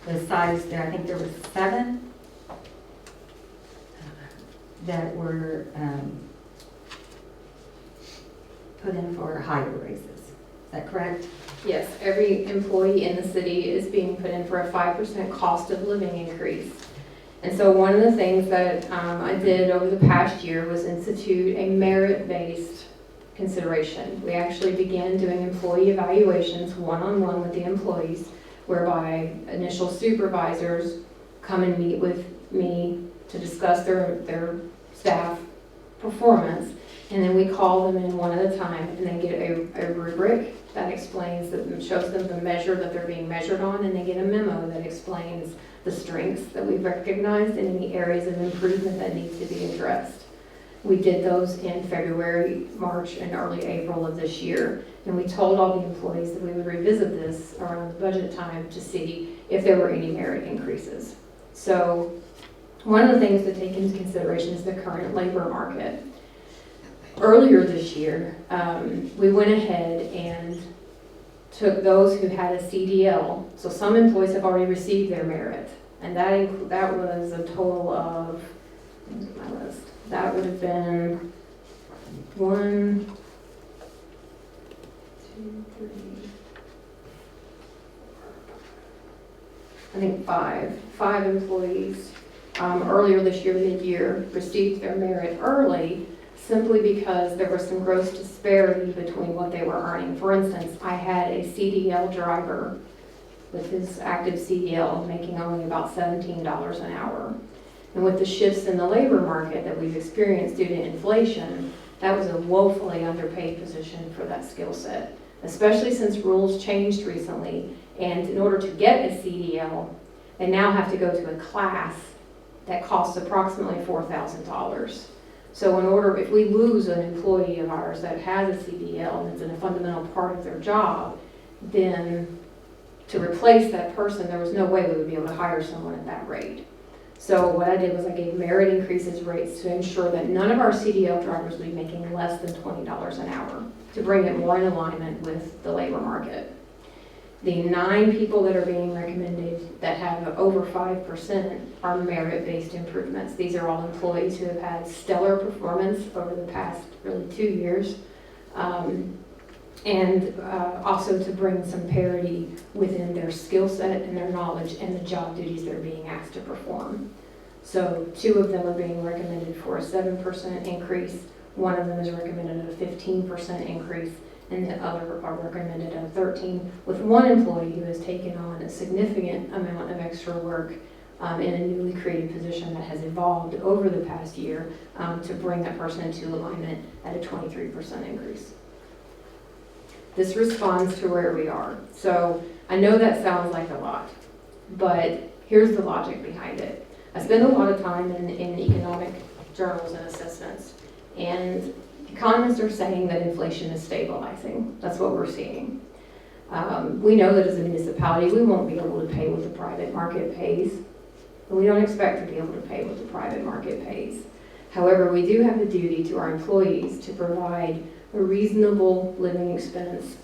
the size there. I think there was 7 that were put in for higher raises. Is that correct? Yes, every employee in the city is being put in for a 5% cost of living increase. And so one of the things that I did over the past year was institute a merit-based consideration. We actually began doing employee evaluations one-on-one with the employees, whereby initial supervisors come and meet with me to discuss their staff performance. And then we call them in one at a time, and they get a rubric that explains, that shows them the measure that they're being measured on, and they get a memo that explains the strengths that we've recognized and any areas of improvement that needs to be addressed. We did those in February, March, and early April of this year. And we told all the employees that we would revisit this around the budget time to see if there were any merit increases. So one of the things to take into consideration is the current labor market. Earlier this year, we went ahead and took those who had a CDL. So some employees have already received their merit, and that was a total of, my list, that would have been 1, 2, 3, I think 5 employees earlier this year, mid-year, received their merit early, simply because there was some gross disparity between what they were earning. For instance, I had a CDL driver with his active CDL making only about $17 an hour. And with the shifts in the labor market that we've experienced due to inflation, that was a woefully underpaid position for that skill set, especially since rules changed recently. And in order to get a CDL, they now have to go to a class that costs approximately $4,000. So if we lose an employee of ours that has a CDL and it's in a fundamental part of their job, then to replace that person, there was no way we would be able to hire someone at that rate. So what I did was I gave merit increases rates to ensure that none of our CDL drivers would be making less than $20 an hour, to bring it more in alignment with the labor market. The 9 people that are being recommended that have over 5% are merit-based improvements. These are all employees who have had stellar performance over the past really 2 years. And also to bring some parity within their skill set and their knowledge and the job duties they're being asked to perform. So 2 of them are being recommended for a 7% increase. 1 of them is recommended at a 15% increase, and the other are recommended at a 13%, with 1 employee who has taken on a significant amount of extra work in a newly created position that has evolved over the past year to bring that person into alignment at a 23% increase. This responds to where we are. So I know that sounds like a lot, but here's the logic behind it. I spend a lot of time in economic journals and assessments, and economists are saying that inflation is stabilizing. That's what we're seeing. We know that as a municipality, we won't be able to pay what the private market pays, and we don't expect to be able to pay what the private market pays. However, we do have the duty to our employees to provide a reasonable living expense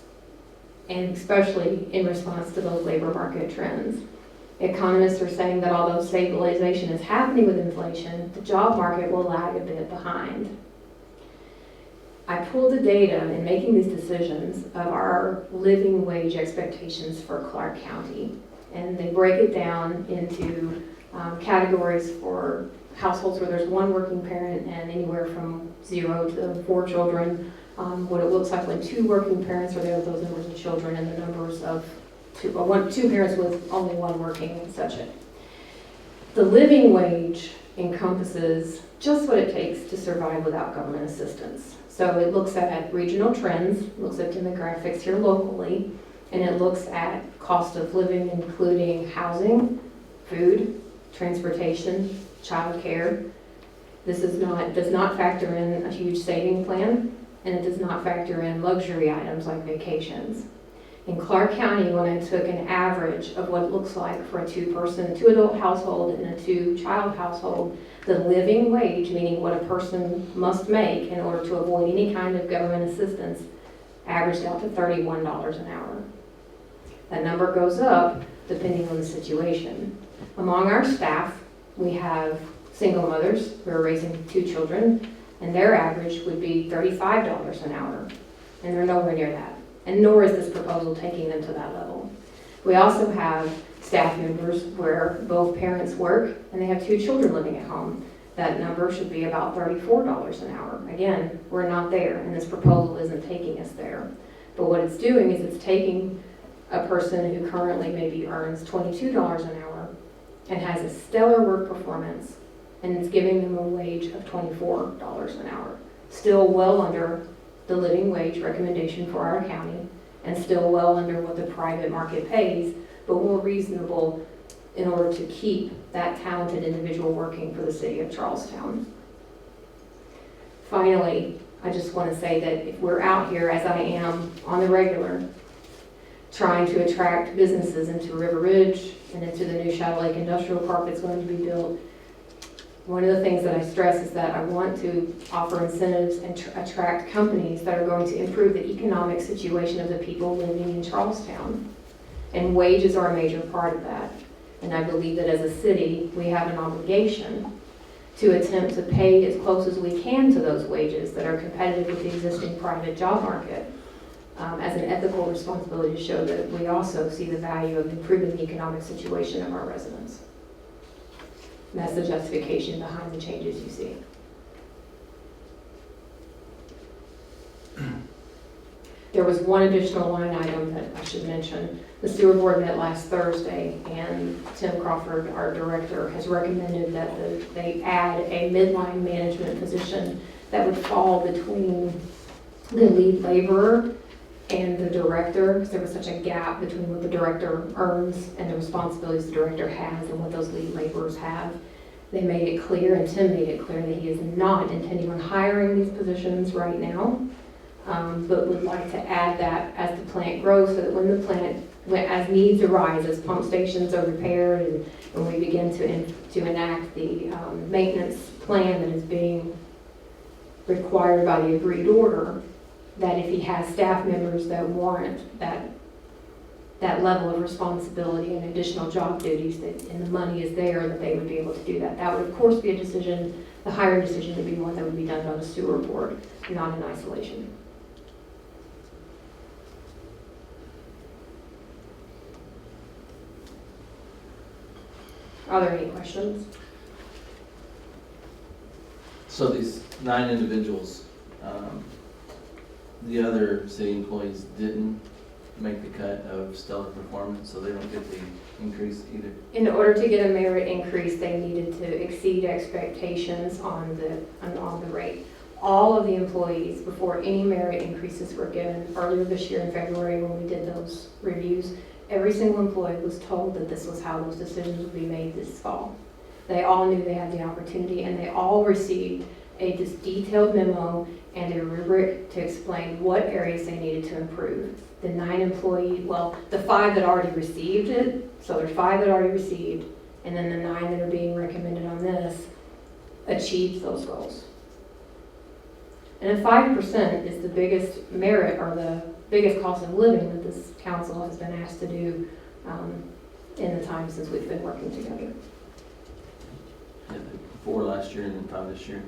and especially in response to those labor market trends. Economists are saying that although stabilization is happening with inflation, the job market will lag a bit behind. I pulled the data in making these decisions of our living wage expectations for Clark County, and they break it down into categories for households where there's one working parent and anywhere from 0 to 4 children, what it looks like when 2 working parents are there with those numbers of children, and the numbers of 2 parents with only 1 working and such. The living wage encompasses just what it takes to survive without government assistance. So it looks at regional trends, looks at demographics here locally, and it looks at cost of living, including housing, food, transportation, childcare. This does not factor in a huge saving plan, and it does not factor in luxury items like vacations. In Clark County, when I took an average of what it looks like for a 2-adult household and a 2-child household, the living wage, meaning what a person must make in order to avoid any kind of government assistance, averaged out to $31 an hour. That number goes up depending on the situation. Among our staff, we have single mothers who are raising 2 children, and their average would be $35 an hour, and they're nowhere near that. And nor is this proposal taking them to that level. We also have staff members where both parents work and they have 2 children living at home. That number should be about $34 an hour. Again, we're not there, and this proposal isn't taking us there. But what it's doing is it's taking a person who currently maybe earns $22 an hour and has a stellar work performance, and it's giving them a wage of $24 an hour. Still well under the living wage recommendation for our county, and still well under what the private market pays, but more reasonable in order to keep that talented individual working for the city of Charlestown. Finally, I just want to say that if we're out here, as I am on the regular, trying to attract businesses into River Ridge and into the new Shadow Lake Industrial Park that's going to be built, one of the things that I stress is that I want to offer incentives and attract companies that are going to improve the economic situation of the people living in Charlestown. And wages are a major part of that. And I believe that as a city, we have an obligation to attempt to pay as close as we can to those wages that are competitive with the existing private job market, as an ethical responsibility to show that we also see the value of improving the economic situation of our residents. And that's the justification behind the changes you see. There was one additional line item that I should mention. The sewer board met last Thursday, and Tim Crawford, our director, has recommended that they add a midline management position that would fall between the lead laborer and the director, because there was such a gap between what the director earns and the responsibilities the director has and what those lead laborers have. They made it clear, and Tim made it clear, that he is not intending on hiring these positions right now, but would like to add that as the plant grows, so that when the plant, as needs arise, as pump stations are repaired and when we begin to enact the maintenance plan that is being required by the agreed order, that if he has staff members that warrant that level of responsibility and additional job duties, and the money is there, that they would be able to do that. That would, of course, be a decision, the hiring decision would be one that would be done by the sewer board, not in isolation. Are there any questions? So these 9 individuals, the other city employees didn't make the cut of stellar performance, so they don't get the increase either? In order to get a merit increase, they needed to exceed expectations on the rate. All of the employees, before any merit increases were given earlier this year in February when we did those reviews, every single employee was told that this was how those decisions would be made this fall. They all knew they had the opportunity, and they all received a detailed memo and a rubric to explain what areas they needed to improve. The 9 employees, well, the 5 that already received it, so there's 5 that already received, and then the 9 that are being recommended on this achieved those goals. And if 5% is the biggest merit or the biggest cost of living that this council has been asked to do in the time since we've been working together. Yeah, 4 last year and then 5 this year.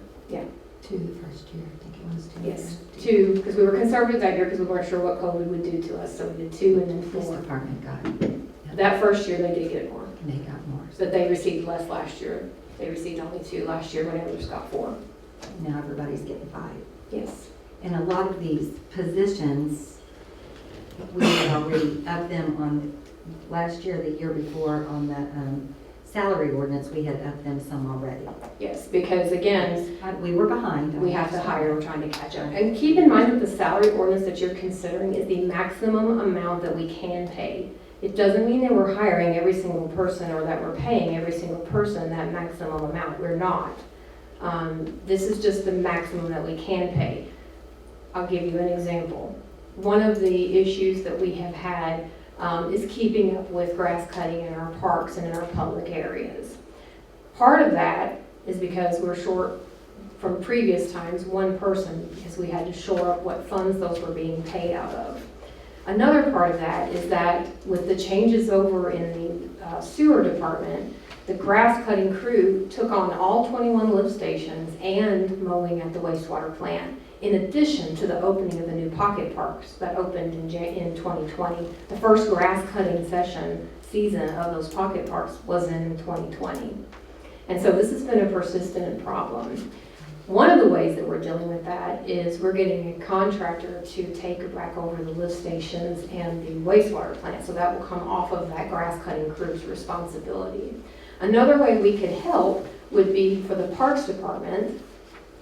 Two the first year, I think it was two. Yes, 2, because we were conservative that year because we weren't sure what COVID would do to us, so we did 2 and then Police 4. department got, That first year, they did get more, they got more. but they received less last year. They received only 2 last year, when others got 4. Now everybody's getting 5. Yes. And a lot of these positions, we had already upped them on, last year, the year before, on the salary ordinance, we had upped them some already. Yes, because again, We were behind. we have to hire, we're trying to catch up. And keep in mind that the salary ordinance that you're considering is the maximum amount that we can pay. It doesn't mean that we're hiring every single person or that we're paying every single person that maximum amount. We're not. This is just the maximum that we can pay. I'll give you an example. One of the issues that we have had is keeping up with grass cutting in our parks and in our public areas. Part of that is because we're short from previous times, 1 person, because we had to shore up what funds those were being paid out of. Another part of that is that with the changes over in the sewer department, the grass cutting crew took on all 21 lift stations and mowing at the wastewater plant, in addition to the opening of the new pocket parks that opened in 2020. The first grass cutting season of those pocket parks was in 2020. And so this has been a persistent problem. One of the ways that we're dealing with that is we're getting a contractor to take back over the lift stations and the wastewater plant, so that will come off of that grass cutting crew's responsibility. Another way we could help would be for the Parks Department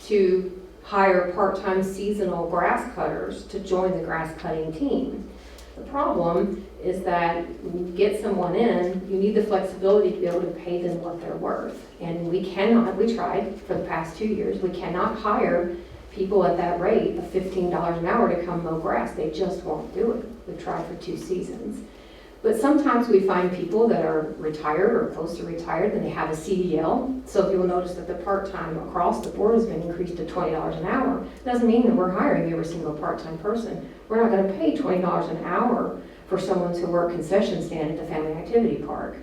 to hire part-time seasonal grass cutters to join the grass cutting team. The problem is that when you get someone in, you need the flexibility to be able to pay them what they're worth. And we tried for the past 2 years, we cannot hire people at that rate of $15 an hour to come mow grass. They just won't do it. We've tried for 2 seasons. But sometimes we find people that are retired or close to retired and they have a CDL. So if you'll notice that the part-time across the board has been increased to $20 an hour, it doesn't mean that we're hiring every single part-time person. We're not going to pay $20 an hour for someone to work concession stand at the family activity park.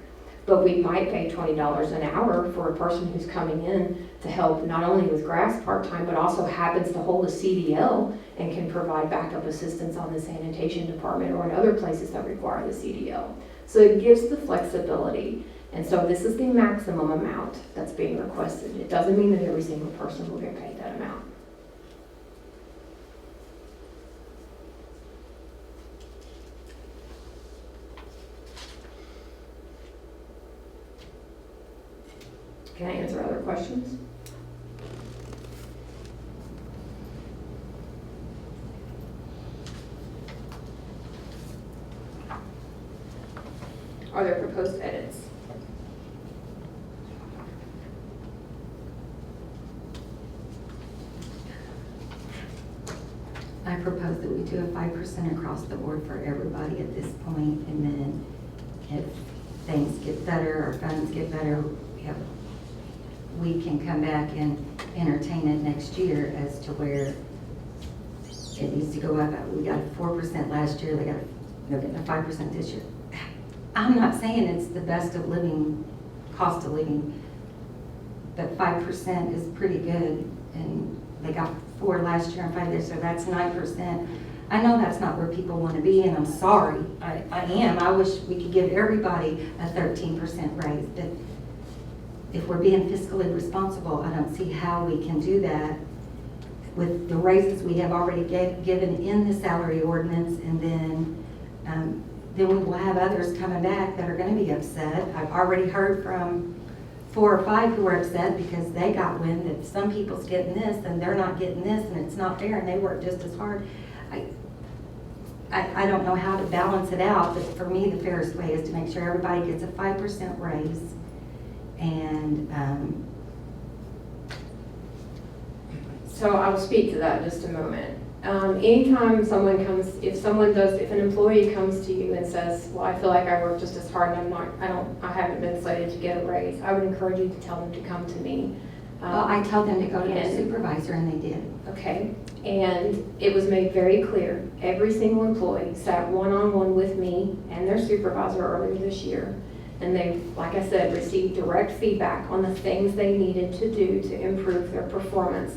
But we might pay $20 an hour for a person who's coming in to help not only with grass part-time, but also happens to hold a CDL and can provide backup assistance on the sanitation department or in other places that require the CDL. So it gives the flexibility. And so this is the maximum amount that's being requested. It doesn't mean that every single person will get paid that amount. Can I answer other questions? Are there proposed edits? I propose that we do a 5% across the board for everybody at this point, and then if things get better or funds get better, we can come back and entertain it next year as to where it needs to go up. We got 4% last year, they're getting a 5% this year. I'm not saying it's the best of living, cost of living, but 5% is pretty good, and they got 4 last year and 5 this year, that's 9%. I know that's not where people want to be, and I'm sorry, I am. I wish we could give everybody a 13% raise, but if we're being fiscally responsible, I don't see how we can do that with the raises we have already given in the salary ordinance, and then we will have others coming back that are going to be upset. I've already heard from 4 or 5 who are upset because they got wind that some people's getting this and they're not getting this, and it's not fair, and they work just as hard. I don't know how to balance it out, but for me, the fairest way is to make sure everybody gets a 5% raise. And so I'll speak to that in just a moment. Anytime someone comes, if an employee comes to you and says, well, I feel like I work just as hard and I haven't been slated to get a raise, I would encourage you to tell them to come to me. Well, I told them to go to the And- supervisor and they did. Okay, and it was made very clear, every single employee sat one-on-one with me and their supervisor earlier this year. And they, like I said, received direct feedback on the things they needed to do to improve their performance.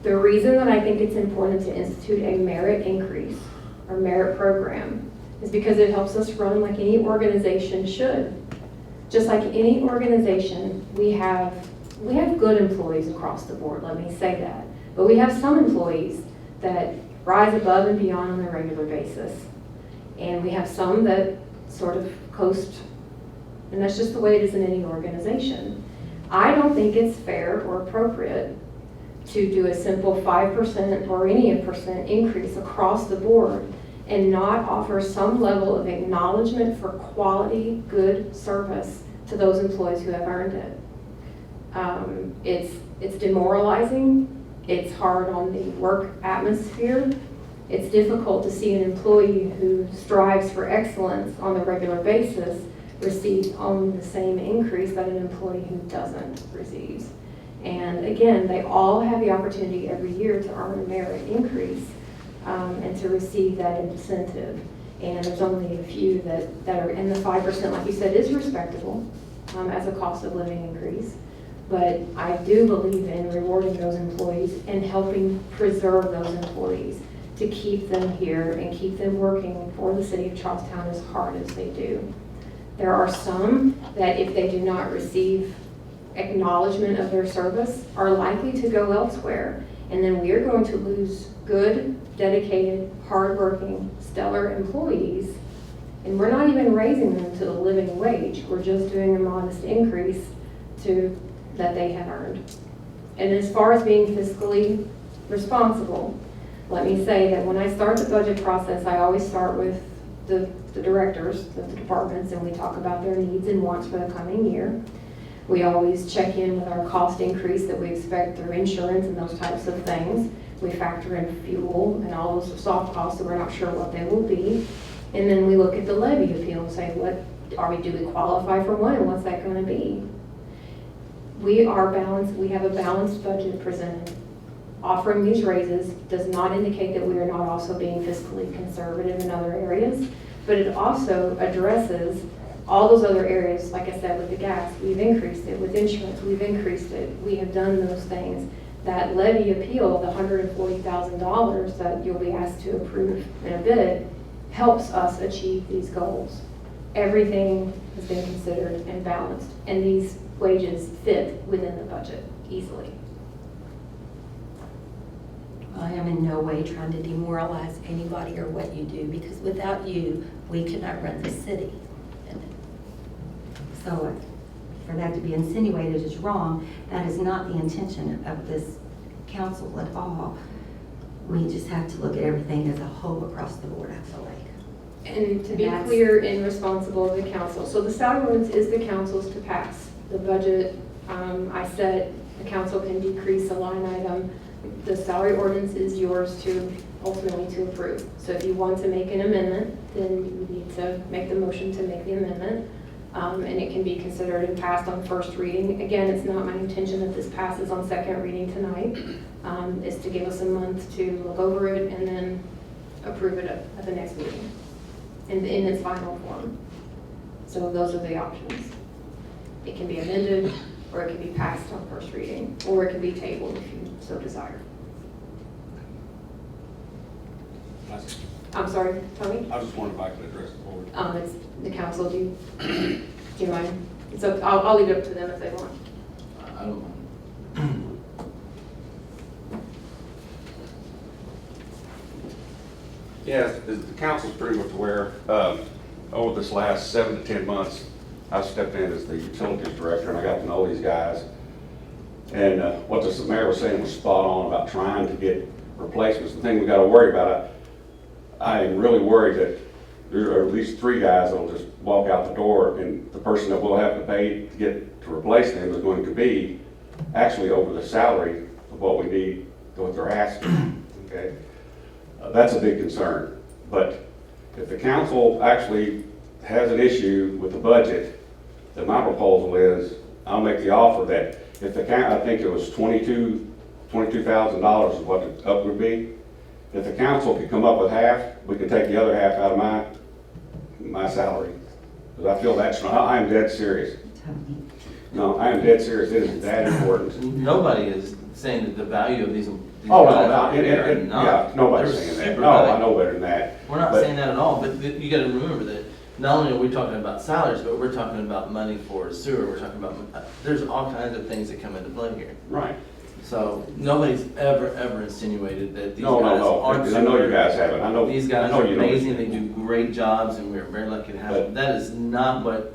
The reason that I think it's important to institute a merit increase or merit program is because it helps us run like any organization should. Just like any organization, we have good employees across the board, let me say that. But we have some employees that rise above and beyond on a regular basis. And we have some that sort of coast, and that's just the way it is in any organization. I don't think it's fair or appropriate to do a simple 5% or any percent increase across the board and not offer some level of acknowledgement for quality, good service to those employees who have earned it. It's demoralizing. It's hard on the work atmosphere. It's difficult to see an employee who strives for excellence on a regular basis receive only the same increase that an employee who doesn't receives. And again, they all have the opportunity every year to earn a merit increase and to receive that incentive. And there's only a few that are in the 5%, like you said, is respectable as a cost of living increase. But I do believe in rewarding those employees and helping preserve those employees to keep them here and keep them working for the city of Charlestown as hard as they do. There are some that if they do not receive acknowledgement of their service are likely to go elsewhere. And then we are going to lose good, dedicated, hardworking, stellar employees. And we're not even raising them to the living wage. We're just doing a modest increase that they have earned. And as far as being fiscally responsible, let me say that when I start the budget process, I always start with the directors of the departments, and we talk about their needs and wants for the coming year. We always check in with our cost increase that we expect through insurance and those types of things. We factor in fuel and all those soft costs that we're not sure what they will be. And then we look at the levy appeal and say, do we qualify for one, and what's that going to be? We are balanced. We have a balanced budget presented. Offering these raises does not indicate that we are not also being fiscally conservative in other areas, but it also addresses all those other areas. Like I said, with the gas, we've increased it. With insurance, we've increased it. We have done those things. That levy appeal, the $140,000 that you'll be asked to approve in a bit, helps us achieve these goals. Everything has been considered and balanced, and these wages fit within the budget easily. I am in no way trying to demoralize anybody or what you do, because without you, we cannot run the city. So for that to be insinuated is wrong. That is not the intention of this council at all. We just have to look at everything as a whole across the board, I feel like. And to be clear and responsible of the council. So the salary ordinance is the council's to pass. The budget, I said the council can decrease a line item. The salary ordinance is yours to ultimately to approve. So if you want to make an amendment, then you need to make the motion to make the amendment. And it can be considered and passed on first reading. Again, it's not my intention that this passes on second reading tonight. It's to give us a month to look over it and then approve it at the next meeting in its final form. So those are the options. It can be amended, or it can be passed on first reading, or it can be tabled if you so desire. I'm sorry, Tony? I just wondered if I could address the board. It's the council. Do you mind? So I'll leave it up to them if they want. I don't mind. Yes, the council's pretty much aware. Over this last 7 to 10 months, I stepped in as the utilities director, and I got to know these guys. And what the mayor was saying was spot on about trying to get replacements. The thing we got to worry about, I am really worried that there are at least 3 guys that will just walk out the door, and the person that we'll have to pay to replace them is going to be actually over the salary of what we need, what they're asking. Okay, that's a big concern. But if the council actually has an issue with the budget, then my proposal is I'll make the offer that if I think it was $22,000 is what the up would be. If the council could come up with half, we could take the other half out of my salary. Because I feel that's, I am dead serious. No, I am dead serious, it is that important. Nobody is saying that the value of these Oh, no, guys no, out there are yeah, not. nobody's They're saying that. super No, value. I know better than that. We're not But- saying that at all, but you gotta remember that not only are we talking about salaries, but we're talking about money for sewer, we're talking about, there's all kinds of things that come into play here. Right. So nobody's ever insinuated that these No, guys no, aren't. no, I know you sewer. guys haven't, I know. These guys I know are you know. amazing, they do great jobs, and we're very lucky to have them. That is not what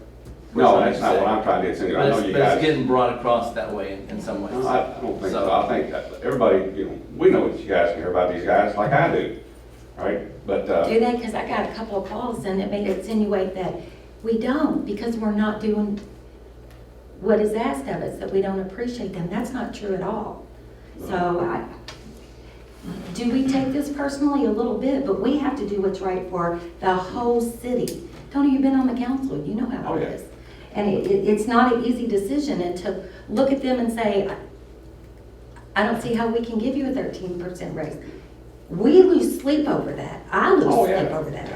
we're No, trying that's to not say. what I'm trying to insinuate, I But know it's, you but it's guys. getting brought across that way in some ways. No, I don't think so, I think that everybody, we know what you guys care about these guys, like I do, right? But, Do they? Because I got a couple of calls and it made it insinuate that we don't, because we're not doing what is asked of us, that we don't appreciate them. That's not true at all. So do we take this personally? A little bit, but we have to do what's right for the whole city. Tony, you've been on the council, you know how Oh, it yeah. is. And it's not an easy decision, and to look at them and say, I don't see how we can give you a 13% raise. We lose sleep over that. I lose Oh, yeah. sleep over that.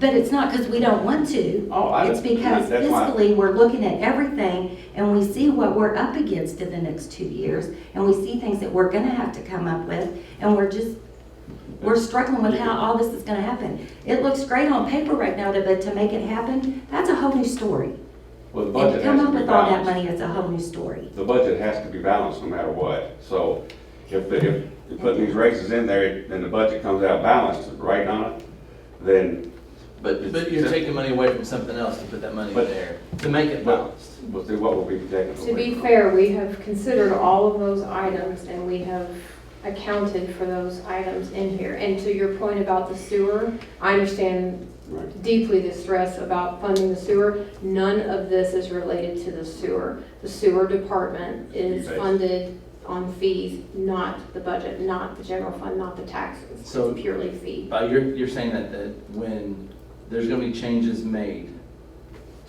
But it's not because we don't want to. Oh, It's because that's why- fiscally, we're looking at everything and we see what we're up against in the next 2 years. And we see things that we're gonna have to come up with, and we're struggling with how all this is gonna happen. It looks great on paper right now, but to make it happen, that's a whole new story. well, the And budget to has come to up be with all that balanced. money is a whole new story. The budget has to be balanced no matter what, so if you're putting these raises in there and the budget comes out balanced, right on it, then. But you're taking money away from something else to put that money But- there, to make it balanced. We'll see what will be taken away. To be from. fair, we have considered all of those items and we have accounted for those items in here. And to your point about the sewer, I understand Right. deeply the stress about funding the sewer. None of this is related to the sewer. The sewer department is Fee-based. funded on fees, not the budget, not the general fund, not the taxes. So- It's purely fee. You're saying that when there's gonna be changes made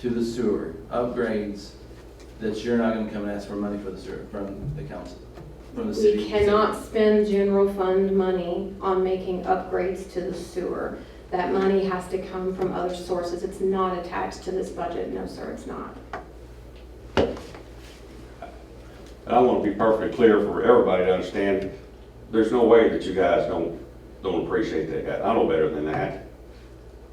to the sewer, upgrades, that you're not gonna come and ask for money for the sewer from the council, from the city? We cannot spend general fund money on making upgrades to the sewer. That money has to come from other sources. It's not attached to this budget. No, sir, it's not. I want to be perfectly clear for everybody to understand, there's no way that you guys don't appreciate that guy. I know better than that.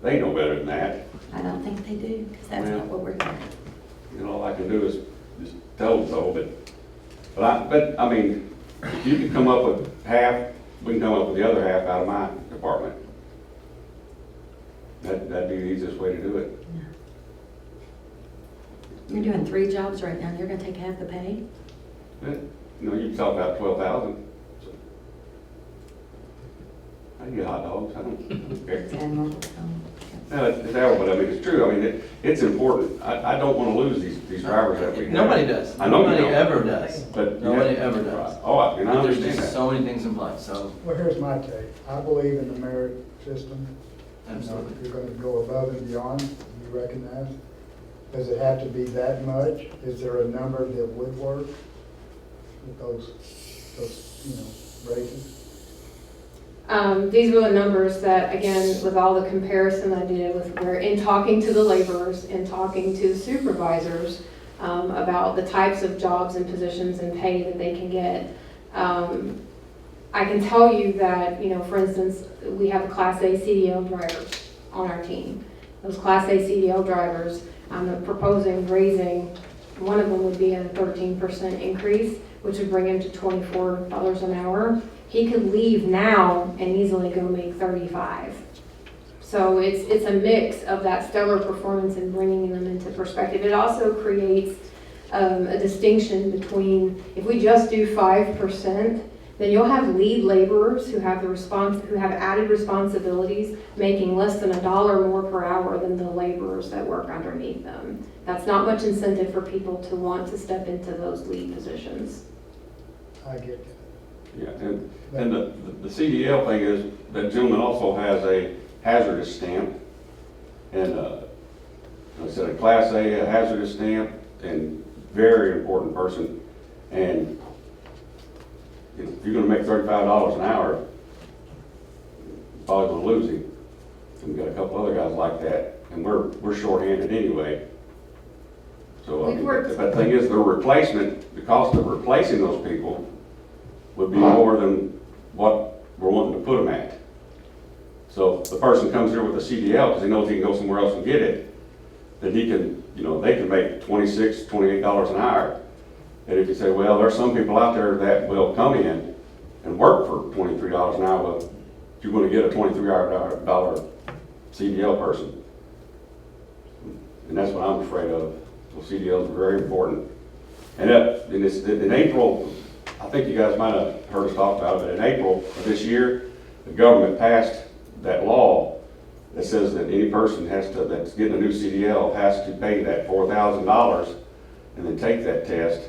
They know better than that. I don't think they do, because that's Well- not what we're doing. All I can do is just tell them so, but I mean, if you can come up with half, we can come up with the other half out of my department. That'd be the easiest way to do it. You're doing 3 jobs right now, and you're gonna take half the pay? You talk about 12,000. I can get hot dogs, I don't care. No, it's hour, but I mean, it's true, I mean, it's important. I don't want to lose these drivers that we have. Nobody does. I know you Nobody don't. ever does. But. Nobody ever does. Oh, I There's understand just that. so many things in play, so, Well, here's my take. I believe in the merit system. absolutely. If you're gonna go above and beyond, you recognize. Does it have to be that much? Is there a number that would work with those raises? These were the numbers that, again, with all the comparison I did in talking to the laborers and talking to the supervisors about the types of jobs and positions and pay that they can get. I can tell you that, for instance, we have Class A CDL drivers on our team. Those Class A CDL drivers, I'm proposing raising, one of them would be a 13% increase, which would bring him to $24 an hour. He could leave now and easily go make 35. So it's a mix of that stellar performance and bringing them into perspective. It also creates a distinction between, if we just do 5%, then you'll have lead laborers who have added responsibilities making less than $1 more per hour than the laborers that work underneath them. That's not much incentive for people to want to step into those lead positions. I get it. Yeah, and the CDL thing is, that gentleman also has a hazardous stamp. And, I said a Class A, a hazardous stamp, and very important person. And if you're gonna make $35 an hour, you're probably gonna lose him. And we've got a couple other guys like that, and we're shorthanded anyway. So, I mean, but the thing is, the replacement, the cost of replacing those people would be more than what we're wanting to put them at. So if the person comes here with a CDL because he knows he can go somewhere else and get it, then he can, you know, they can make $26, $28 an hour. And if you say, well, there's some people out there that will come in and work for $23 an hour, well, you're going to get a $23 CDL person. And that's what I'm afraid of. So CDLs are very important. And in April, I think you guys might have heard us talk about it, but in April of this year, the government passed that law that says that any person that's getting a new CDL has to pay that $4,000 and then take that test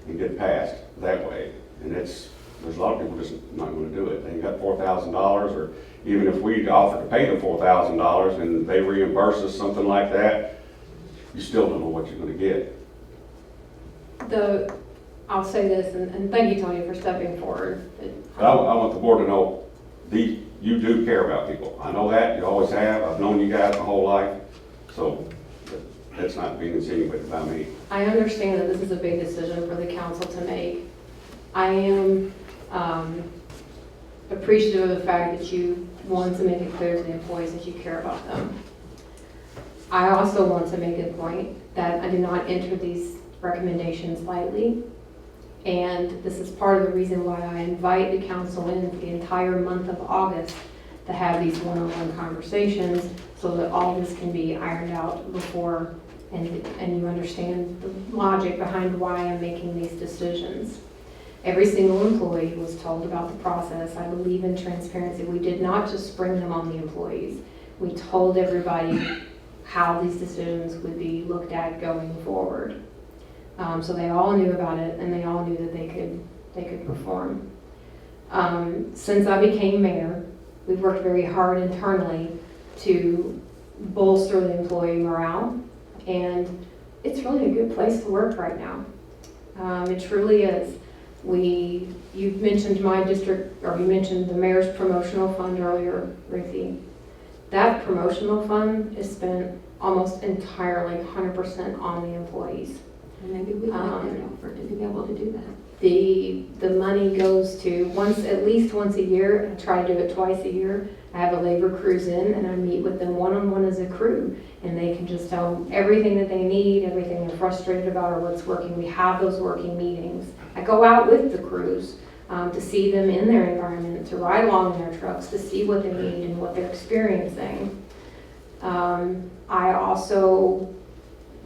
and get passed that way. And there's a lot of people just not going to do it. They ain't got $4,000, or even if we offer to pay them $4,000 and they reimburse us something like that, you still don't know what you're going to get. I'll say this, and thank you, Tony, for stepping forward. But I want the board to know, you do care about people. I know that, you always have. I've known you guys my whole life, so that's not being insinuated by me. I understand that this is a big decision for the council to make. I am appreciative of the fact that you want to make it clear to the employees that you care about them. I also want to make a point that I did not enter these recommendations lightly. And this is part of the reason why I invite the council in for the entire month of August to have these one-on-one conversations so that all this can be ironed out before and you understand the logic behind why I'm making these decisions. Every single employee was told about the process. I believe in transparency. We did not just spring them on the employees. We told everybody how these decisions would be looked at going forward. So they all knew about it, and they all knew that they could perform. Since I became mayor, we've worked very hard internally to bolster the employee morale, and it's really a good place to work right now. It truly is. You mentioned my district, or you mentioned the mayor's promotional fund earlier, Ruthie. That promotional fund is spent almost entirely 100% on the employees. Maybe we might offer to be able to do that. The money goes to at least once a year. I try to do it twice a year. I have a labor cruise in and I meet with them one-on-one as a crew, and they can just tell them everything that they need, everything they're frustrated about or what's working. We have those working meetings. I go out with the crews to see them in their environment, to ride along in their trucks, to see what they need and what they're experiencing. I also,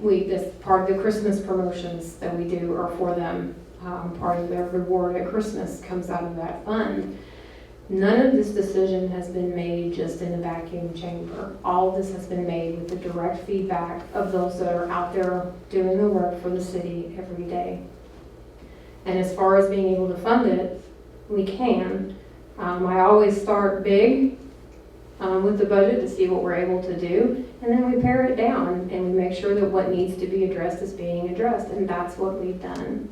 this part of the Christmas promotions that we do are for them. Part of their reward at Christmas comes out of that fund. None of this decision has been made just in a vacuum chamber. All of this has been made with the direct feedback of those that are out there doing the work for the city every day. And as far as being able to fund it, we can. I always start big with the budget to see what we're able to do, and then we pare it down and we make sure that what needs to be addressed is being addressed, and that's what we've done.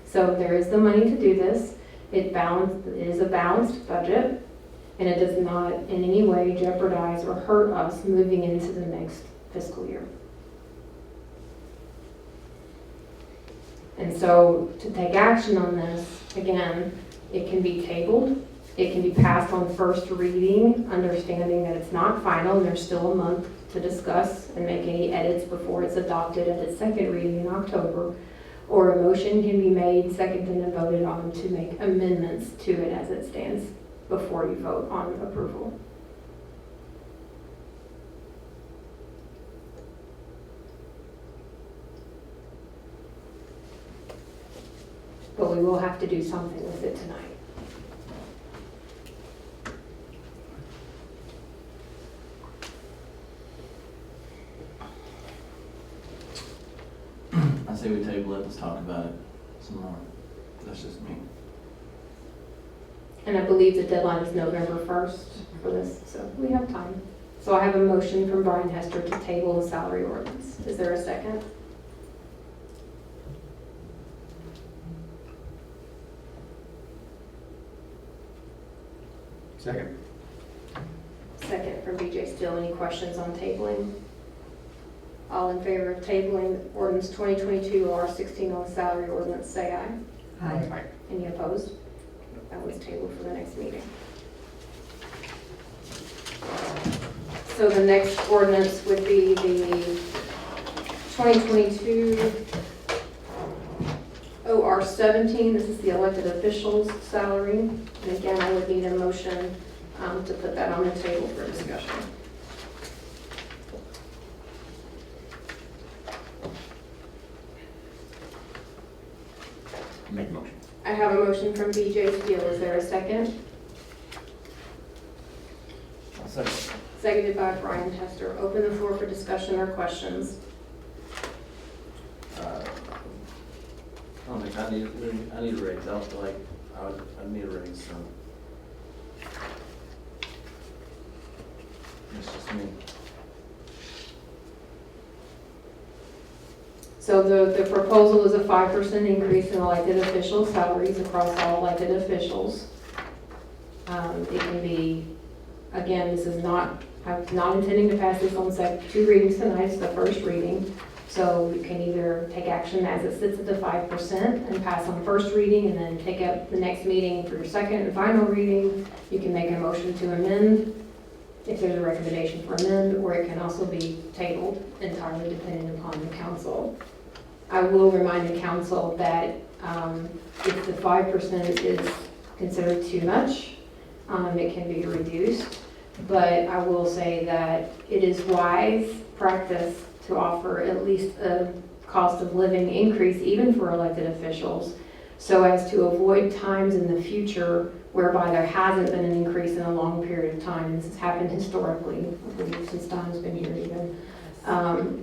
So there is the money to do this. It is a balanced budget, and it does not in any way jeopardize or hurt us moving into the next fiscal year. And so to take action on this, again, it can be tabled. It can be passed on first reading, understanding that it's not final and there's still a month to discuss and make any edits before it's adopted at its second reading in October. Or a motion can be made, seconded, and voted on to make amendments to it as it stands before you vote on approval. But we will have to do something with it tonight. I say we table it, let's talk about it some more. That's just me. And I believe the deadline is November 1st for this, so we have time. So I have a motion from Brian Hester to table the salary ordinance. Is there a second? Second. Second from BJ Steele. Any questions on tabling? All in favor of tabling ordinance 2022 R16 on the salary ordinance, say aye. Aye. Any opposed? That was tabled for the next meeting. So the next ordinance would be the 2022 OR 17. This is the elected officials' salary. And again, I would need a motion to put that on the table for discussion. Make a motion. I have a motion from BJ Steele. Is there a second? Second. Seconded by Brian Tester. Open the floor for discussion or questions. I don't think I need a raise. I don't feel like I need a raise, so. It's just me. So the proposal is a 5% increase in elected official salaries across all elected officials. It can be, again, this is not, I'm not intending to pass this on two readings tonight, it's the first reading. So you can either take action as it sits at the 5% and pass on first reading and then take up the next meeting for your second and final reading. You can make a motion to amend if there's a recommendation for amend, or it can also be tabled entirely depending upon the council. I will remind the council that if the 5% is considered too much, it can be reduced. But I will say that it is wise practice to offer at least a cost of living increase even for elected officials, so as to avoid times in the future whereby there hasn't been an increase in a long period of time. This has happened historically, I believe, since Don's been here even,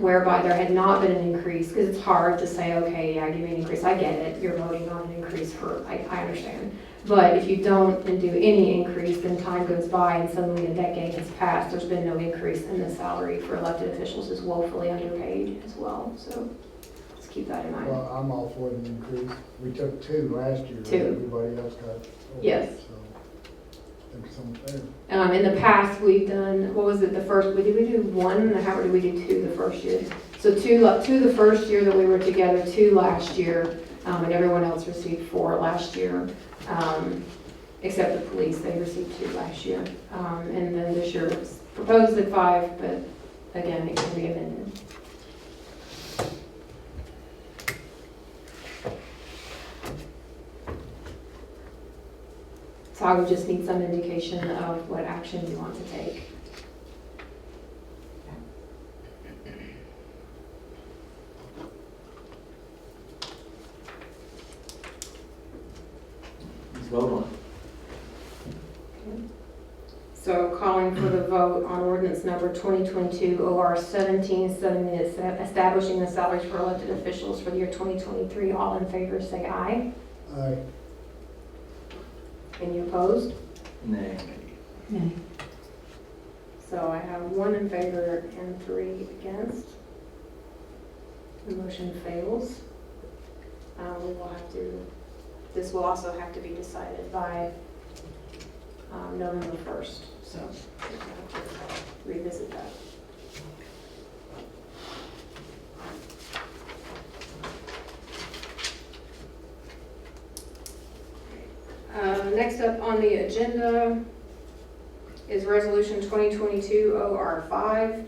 whereby there had not been an increase, because it's hard to say, okay, yeah, give me an increase. I get it, you're voting on an increase I understand. But if you don't and do any increase, then time goes by and suddenly a decade has passed, there's been no increase, and the salary for elected officials is woefully underpaid as well. So let's keep that in mind. Well, I'm all for the increase. We took 2 last year. 2. Everybody else got 4. Yes. So I think it's unfair. In the past, we've done, what was it, the first, did we do 1, or how did we do 2 the first year? So 2 the first year that we were together, 2 last year, and everyone else received 4 last year, except the police, they received 2 last year. And then this year it's proposed at 5, but again, it can be amended. So I would just need some indication of what action you want to take. Let's vote on it. So calling for the vote on ordinance number 2022 OR 17, establishing the salaries for elected officials for the year 2023. All in favor say aye. Aye. Any opposed? Nay. Nay. So I have 1 in favor and 3 against. The motion fails. We will have to, this will also have to be decided by November 1st. So we'll have to revisit that. Next up on the agenda is Resolution 2022 OR 5.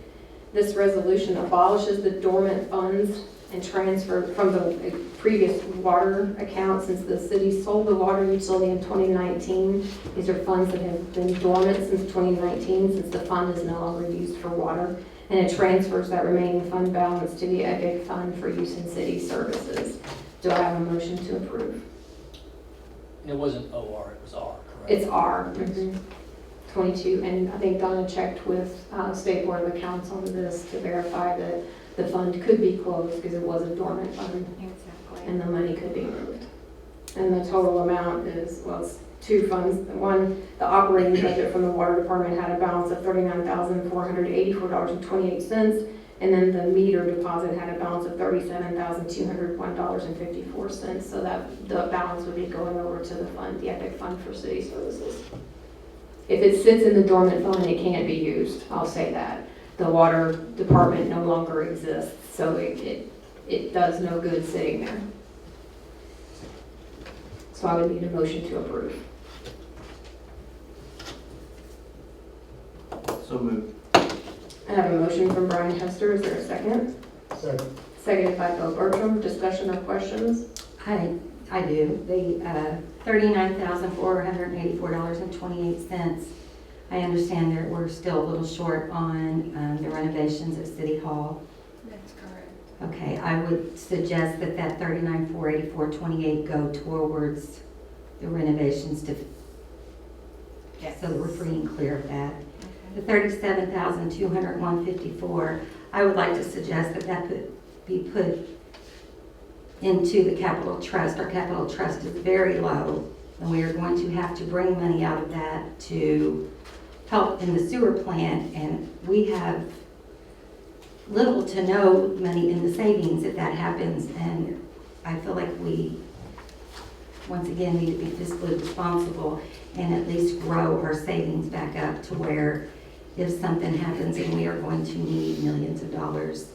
This resolution abolishes the dormant funds and transfer from the previous water account. Since the city sold the water utility in 2019, these are funds that have been dormant since 2019, since the fund is no longer used for water. And it transfers that remaining fund balance to the EPIC fund for use in city services. Do I have a motion to approve? It wasn't OR, it was R, correct? It's R. 22, and I think Donna checked with State Board of Accounts on this to verify that the fund could be closed because it was a dormant fund. Exactly. And the money could be moved. And the total amount is, well, it's 2 funds. One, the operating budget from the water department had a balance of $39,484.28. And then the meter deposit had a balance of $37,201.54. So that the balance would be going over to the fund, the EPIC fund for city services. If it sits in the dormant fund, it can't be used, I'll say that. The water department no longer exists, so it does no good sitting there. So I would need a motion to approve. So moved. I have a motion from Brian Hester, is there a second? Second. Seconded by Bill Bertram, discussion or questions? I do. The $39,484.28. I understand that we're still a little short on the renovations at City Hall. That's correct. Okay, I would suggest that that $39,484.28 go towards the renovations to, Yes. so that we're free and clear of that. The Okay. $37,201.54, I would like to suggest that that could be put into the capital trust. Our capital trust is very low, and we are going to have to bring money out of that to help in the sewer plant, and we have little to no money in the savings if that happens, and I feel like we, once again, need to be fiscally responsible and at least grow our savings back up to where if something happens and we are going to need millions of dollars.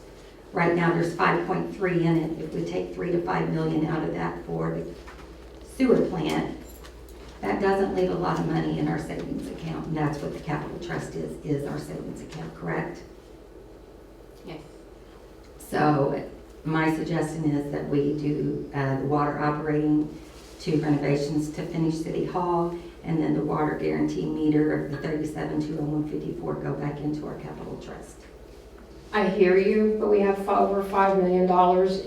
Right now, there's 5.3 in it. If we take 3 to 5 million out of that for the sewer plant, that doesn't leave a lot of money in our savings account, and that's what the capital trust is our savings account, correct? Yes. So my suggestion is that we do the water operating, 2 renovations to finish City Hall, and then the water guarantee meter of the $37,201.54 go back into our capital trust. I hear you, but we have over $5 million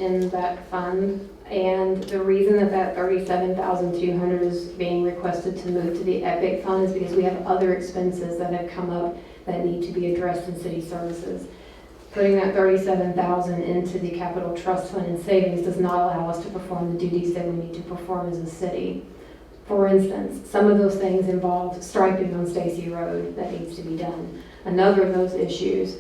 in that fund. And the reason that that $37,200 is being requested to move to the EPIC fund is because we have other expenses that have come up that need to be addressed in city services. Putting that $37,000 into the capital trust fund and savings does not allow us to perform the duties that we need to perform as a city. For instance, some of those things involve striping on Stacy Road that needs to be done. Another of those issues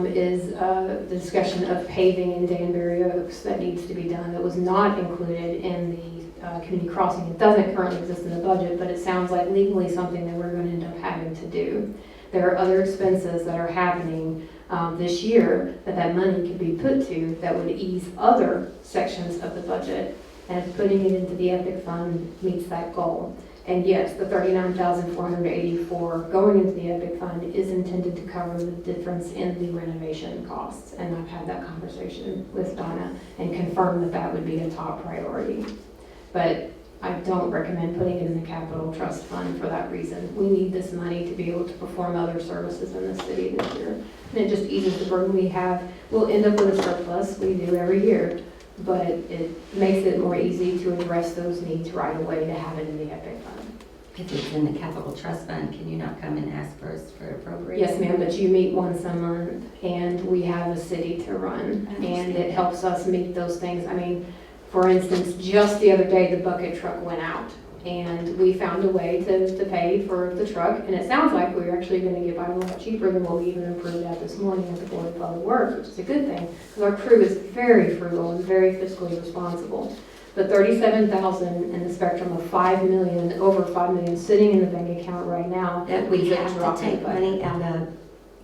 is the discussion of paving in Danbury Oaks that needs to be done that was not included in the community crossing. It doesn't currently exist in the budget, but it sounds like legally something that we're going to end up having to do. There are other expenses that are happening this year that money could be put to that would ease other sections of the budget, and putting it into the EPIC fund meets that goal. And yes, the $39,484 going into the EPIC fund is intended to cover the difference in the renovation costs. And I've had that conversation with Donna and confirmed that that would be a top priority. But I don't recommend putting it in the capital trust fund for that reason. We need this money to be able to perform other services in the city this year. And it just eases the burden we have. We'll end up with a surplus, we do every year, but it makes it more easy to address those needs right away to have it in the EPIC fund. If it's in the capital trust fund, can you not come and ask for us for appropriation? Yes, ma'am, but you meet once a month, and we have a city to run, and it helps us meet those things. I mean, for instance, just the other day, the bucket truck went out, and we found a way to pay for the truck, and it sounds like we're actually gonna get by a lot cheaper than what we even approved at this morning at the Board of Public Works, which is a good thing, because our crew is very frugal and very fiscally responsible. But $37,000 in the spectrum of 5 million, over 5 million sitting in the bank account right now. That we is a have drop to in the take bucket. money out of,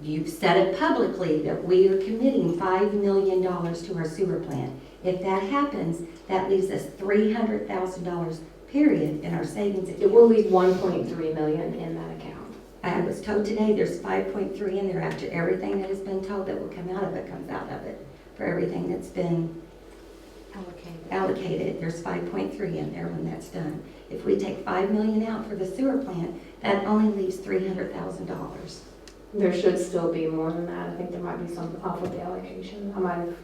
you've said it publicly, that we are committing $5 million to our sewer plant. If that happens, that leaves us $300,000, period, in our savings account. It will leave 1.3 million in that account. I was told today there's 5.3 in there after everything that has been told that will come out of it comes out of it. For everything that's been allocated, there's 5.3 in there when that's done. If we take 5 million out for the sewer plant, that only leaves $300,000. There should still be more than that. I think there might be some off of the allocation. I might have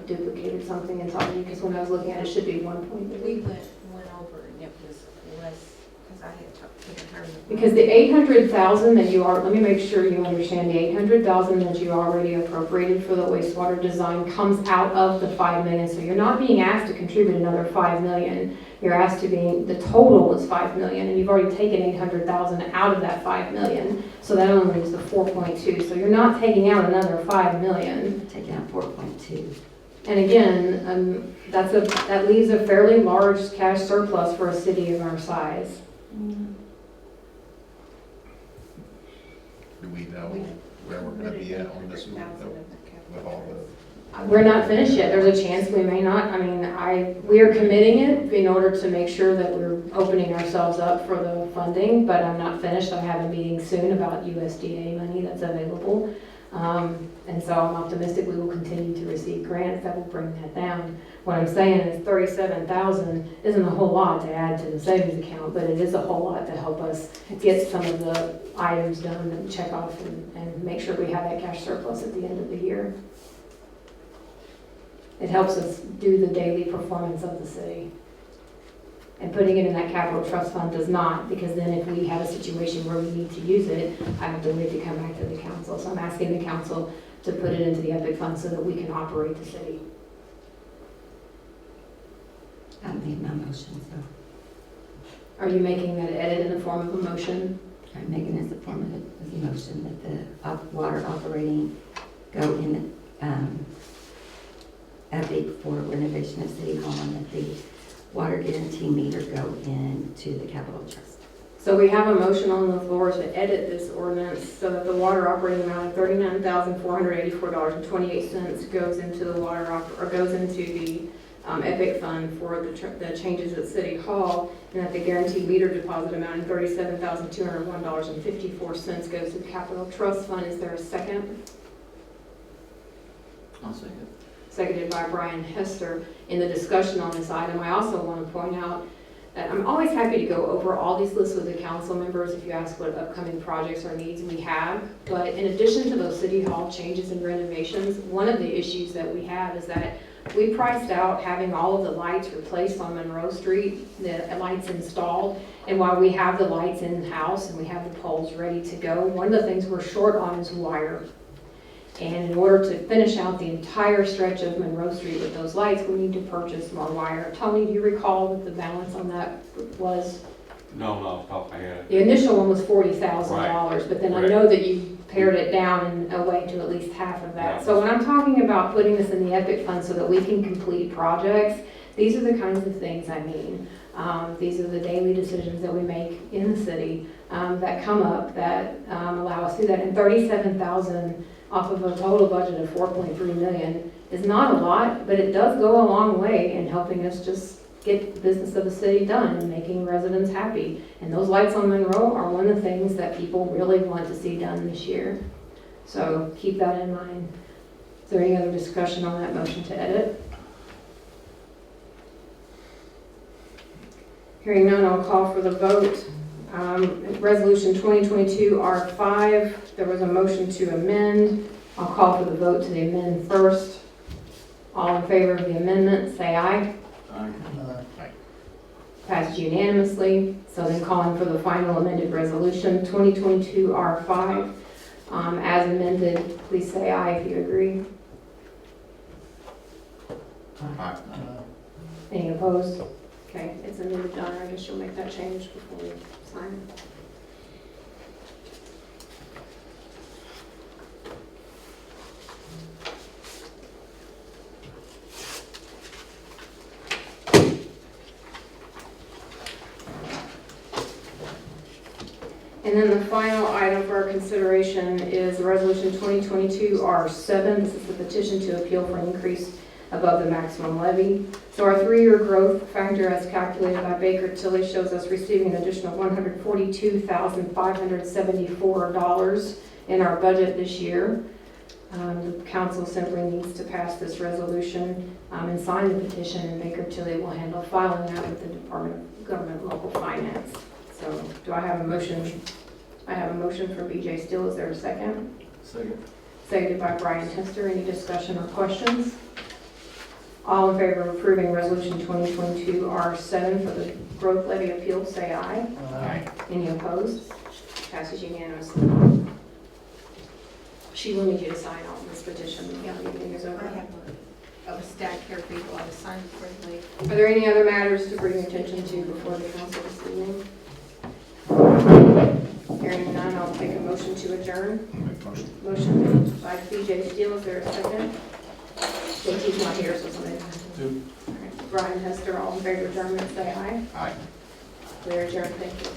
duplicated something and told you, because when I was looking at it, it should be 1.3. We went over and it was less, because I had talked to her. Because the 800,000 that you are, let me make sure you understand, the 800,000 that you already appropriated for the wastewater design comes out of the 5 million. So you're not being asked to contribute another 5 million. You're asked to be, the total was 5 million, and you've already taken 800,000 out of that 5 million. So that only leaves the 4.2. So you're not taking out another 5 million. Taking out 4.2. And again, that leaves a fairly large cash surplus for a city of our size. Do we know where we're gonna be at on this one, with all the? We're not finished yet. There's a chance we may not. I mean, we are committing it in order to make sure that we're opening ourselves up for the funding, but I'm not finished. I have a meeting soon about USDA money that's available. And so I'm optimistic we will continue to receive grants that will bring that down. What I'm saying is 37,000 isn't a whole lot to add to the savings account, but it is a whole lot to help us get some of the items done and check off and make sure we have that cash surplus at the end of the year. It helps us do the daily performance of the city. And putting it in that capital trust fund does not, because then if we have a situation where we need to use it, I have to wait to come back to the council. So I'm asking the council to put it into the EPIC fund so that we can operate the city. I made my motion, so Are you making that edit in the form of a motion? I'm making this a form of a motion that the water operating go in, EPIC for renovation of City Hall, and that the water guarantee meter go into the capital trust. So we have a motion on the floor to edit this ordinance so that the water operating amount of $39,484.28 goes into the goes into the EPIC fund for the changes at City Hall, and that the guaranteed meter deposit amount of $37,201.54 goes to the capital trust fund. Is there a second? I'll second. Seconded by Brian Hester. In the discussion on this item, I also want to point out that I'm always happy to go over all these lists with the council members if you ask what upcoming projects or needs we have. But in addition to those City Hall changes and renovations, one of the issues that we have is that we priced out having all of the lights replaced on Monroe Street, the lights installed. And while we have the lights in-house and we have the poles ready to go, one of the things we're short on is wire. And in order to finish out the entire stretch of Monroe Street with those lights, we need to purchase more wire. Tony, do you recall what the balance on that was? No, off the top of my head. The initial one was $40,000, but then I know that you pared it down and away to at least half of that. Yeah. So when I'm talking about putting this in the EPIC fund so that we can complete projects, these are the kinds of things I mean. These are the daily decisions that we make in the city that come up that allow us to do that. And $37,000 off of a total budget of $4.3 million is not a lot, but it does go a long way in helping us just get the business of the city done and making residents happy. And those lights on Monroe are one of the things that people really want to see done this year. So keep that in mind. Is there any other discussion on that motion to edit? Hearing none, I'll call for the vote. Resolution 2022 R5, there was a motion to amend. I'll call for the vote to the amend first. All in favor of the amendment, say aye. Aye. Passed unanimously. So then calling for the final amended resolution, 2022 R5. As amended, please say aye if you agree. Aye. Any opposed? Okay, it's amended, done. I guess you'll make that change before we sign it. And then the final item for our consideration is Resolution 2022 R7. This is the petition to appeal for an increase above the maximum levy. So our 3-year growth factor as calculated by Baker Tilly shows us receiving an additional $142,574 in our budget this year. The council simply needs to pass this resolution and sign the petition, and Baker Tilly will handle filing that with the Department of Government and Local Finance. So do I have a motion? I have a motion for BJ Steele. Is there a second? Second. Seconded by Brian Tester. Any discussion or questions? All in favor of approving Resolution 2022 R7 for the growth levy appeal, say aye. Aye. Any opposed? Passes unanimously. She will need you to sign on this petition. Yeah, the meeting is over. I have a stack here for you to sign before you leave. Are there any other matters to bring attention to before the council this evening? Hearing none, I'll take a motion to adjourn. Make motion. Motion by BJ Steele. Is there a second? JT's not here, so somebody has to. Two. All right. Brian Hester, all in favor of adjournment, say aye. Aye. We're adjourned. Thank you.